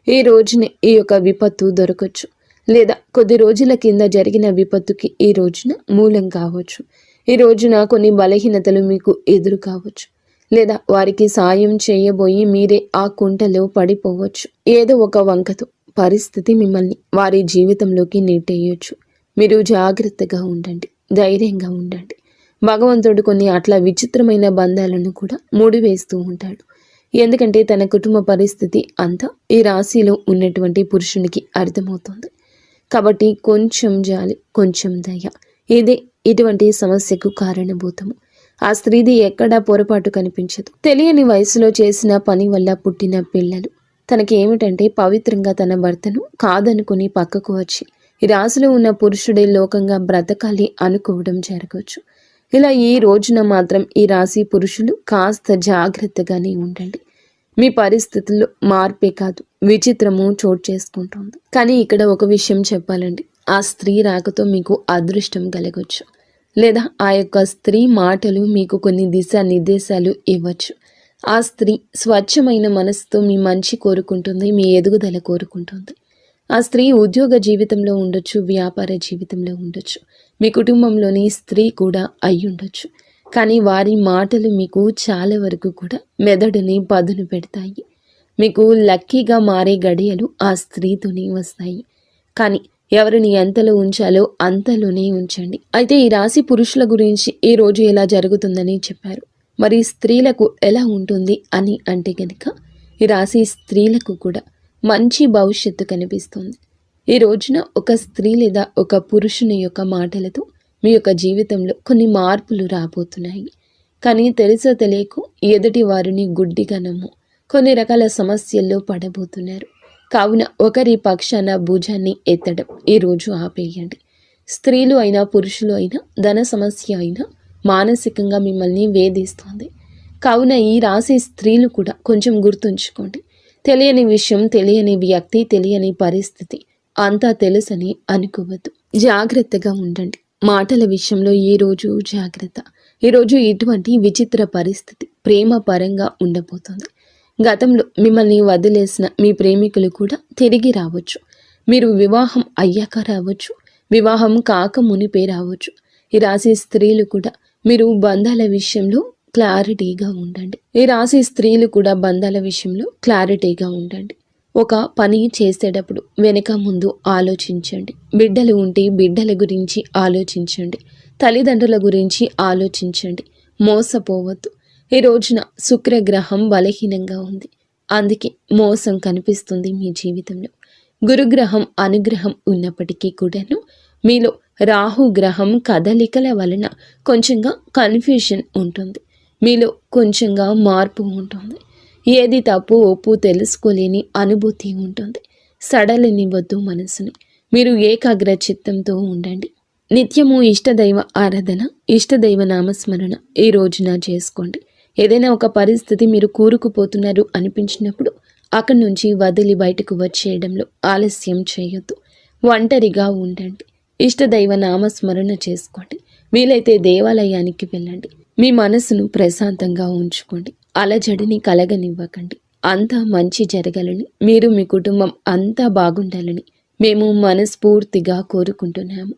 ఈ రోజునే ఈ యొక్క విపత్తు దొరకచ్చు, లేదా కొద్ది రోజుల కింద జరిగిన విపత్తుకి ఈ రోజున మూలం కావచ్చు. ఈ రోజున కొన్ని బలహీనతలు మీకు ఎదురు కావచ్చు, లేదా వారికి సాయం చేయబోయి మీరే ఆ కుంటలో పడిపోవచ్చు. ఏదో ఒక వంకతో పరిస్థితి మిమ్మల్ని వారి జీవితంలోకి నెట్టేయొచ్చు. మీరు జాగ్రత్తగా ఉండండి, ధైర్యంగా ఉండండి. భగవంతుడు కొన్ని అట్లా విచిత్రమైన బంధాలను కూడా ముడివేస్తూ ఉంటాడు. ఎందుకంటే తన కుటుంబ పరిస్థితి అంతా ఈ రాశిలో ఉన్నటువంటి పురుషునికి అర్థమవుతుంది. కాబట్టి కొంచెం జాలి, కొంచెం దయ, ఇదే ఇటువంటి సమస్యకు కారణభూతము. ఆ స్త్రీది ఎక్కడా పొరపాటు కనిపించదు. తెలియని వయసులో చేసిన పని వల్ల పుట్టిన పిల్లలు. తనకి ఏమిటంటే పవిత్రంగా తన భర్తను కాదనుకుని పక్కకు వచ్చి ఈ రాశిలో ఉన్న పురుషుడే లోకంగా బ్రతకాలి అనుకోవడం జరగవచ్చు. ఇలా ఈ రోజున మాత్రం ఈ రాశి పురుషులు కాస్త జాగ్రత్తగానే ఉండండి. మీ పరిస్థితుల్లో మార్పే కాదు, విచిత్రము చోటు చేసుకుంటుంది. కానీ ఇక్కడ ఒక విషయం చెప్పాలండి, ఆ స్త్రీ రాకతో మీకు అదృష్టం కలగొచ్చు, లేదా ఆ యొక్క స్త్రీ మాటలు మీకు కొన్ని దిశానిర్దేశాలు ఇవ్వచ్చు. ఆ స్త్రీ స్వచ్ఛమైన మనసుతో మీ మంచి కోరుకుంటుంది, మీ ఎదుగుదల కోరుకుంటుంది. ఆ స్త్రీ ఉద్యోగ జీవితంలో ఉండొచ్చు, వ్యాపార జీవితంలో ఉండొచ్చు, మీ కుటుంబంలోని స్త్రీ కూడా అయి ఉండొచ్చు. కానీ వారి మాటలు మీకు చాలా వరకు కూడా మెదడుని పదును పెడతాయి. మీకు లక్కీగా మారే గడియలు ఆ స్త్రీతోనే వస్తాయి. కానీ ఎవరిని ఎంతలో ఉంచాలో అంతలోనే ఉంచండి. అయితే ఈ రాశి పురుషుల గురించి ఈ రోజు ఎలా జరుగుతుందని చెప్పారు. మరి స్త్రీలకు ఎలా ఉంటుంది అని అంటే కనుక ఈ రాశి స్త్రీలకు కూడా మంచి భవిష్యత్తు కనిపిస్తుంది. ఈ రోజున ఒక స్త్రీ లేదా ఒక పురుషుని యొక్క మాటలతో మీ యొక్క జీవితంలో కొన్ని మార్పులు రాబోతున్నాయి. కానీ తెలుసో తెలియకో ఎదుటి వారిని గుడ్డిగా నమ్ము కొన్ని రకాల సమస్యల్లో పడబోతున్నారు. కావున ఒకరి పక్షాన భుజాన్ని ఎత్తడం ఈరోజు ఆపేయండి. స్త్రీలు అయినా పురుషులు అయినా ధన సమస్య అయినా మానసికంగా మిమ్మల్ని వేధిస్తుంది. కావున ఈ రాశి స్త్రీలు కూడా కొంచెం గుర్తుంచుకోండి. తెలియని విషయం, తెలియని వ్యక్తి, తెలియని పరిస్థితి అంతా తెలుసని అనుకోవద్దు. జాగ్రత్తగా ఉండండి. మాటల విషయంలో ఈరోజు జాగ్రత్త. ఈరోజు ఇటువంటి విచిత్ర పరిస్థితి ప్రేమ పరంగా ఉండబోతుంది. గతంలో మిమ్మల్ని వదిలేసిన మీ ప్రేమికులు కూడా తిరిగి రావచ్చు. మీరు వివాహం అయ్యాక రావచ్చు, వివాహం కాక మునిపే రావచ్చు. ఈ రాశి స్త్రీలు కూడా మీరు బంధాల విషయంలో క్లారిటీగా ఉండండి. ఈ రాశి స్త్రీలు కూడా బంధాల విషయంలో క్లారిటీగా ఉండండి. ఒక పని చేసేటప్పుడు వెనక ముందు ఆలోచించండి. బిడ్డలు ఉంటే బిడ్డల గురించి ఆలోచించండి. తల్లిదండ్రుల గురించి ఆలోచించండి. మోసపోవద్దు. ఈ రోజున శుక్రగ్రహం బలహీనంగా ఉంది, అందుకే మోసం కనిపిస్తుంది మీ జీవితంలో. గురుగ్రహం అనుగ్రహం ఉన్నప్పటికీ కూడాను మీలో రాహుగ్రహం కదలికల వలన కొంచెంగా కన్ఫ్యూషన్ ఉంటుంది. మీలో కొంచెంగా మార్పు ఉంటుంది. ఏది తప్పు ఒప్పు తెలుసుకోలేని అనుభూతి ఉంటుంది. సడలనివ్వద్దు మనసుని. మీరు ఏకాగ్ర చిత్తంతో ఉండండి. నిత్యము ఇష్టదైవ ఆరాధన, ఇష్టదైవ నామస్మరణ ఈ రోజున చేసుకోండి. ఏదైనా ఒక పరిస్థితి మీరు కూరుకుపోతున్నారు అనిపించినప్పుడు అక్కడి నుంచి వదిలి బయటకు వచ్చేయడంలో ఆలస్యం చేయొద్దు. ఒంటరిగా ఉండండి. ఇష్టదైవ నామస్మరణ చేసుకోండి. వీలైతే దేవాలయానికి వెళ్ళండి. మీ మనసును ప్రశాంతంగా ఉంచుకోండి. అలజడిని కలగనివ్వకండి. అంతా మంచి జరగాలని, మీరు మీ కుటుంబం అంతా బాగుండాలని మేము మనస్ఫూర్తిగా కోరుకుంటున్నాము.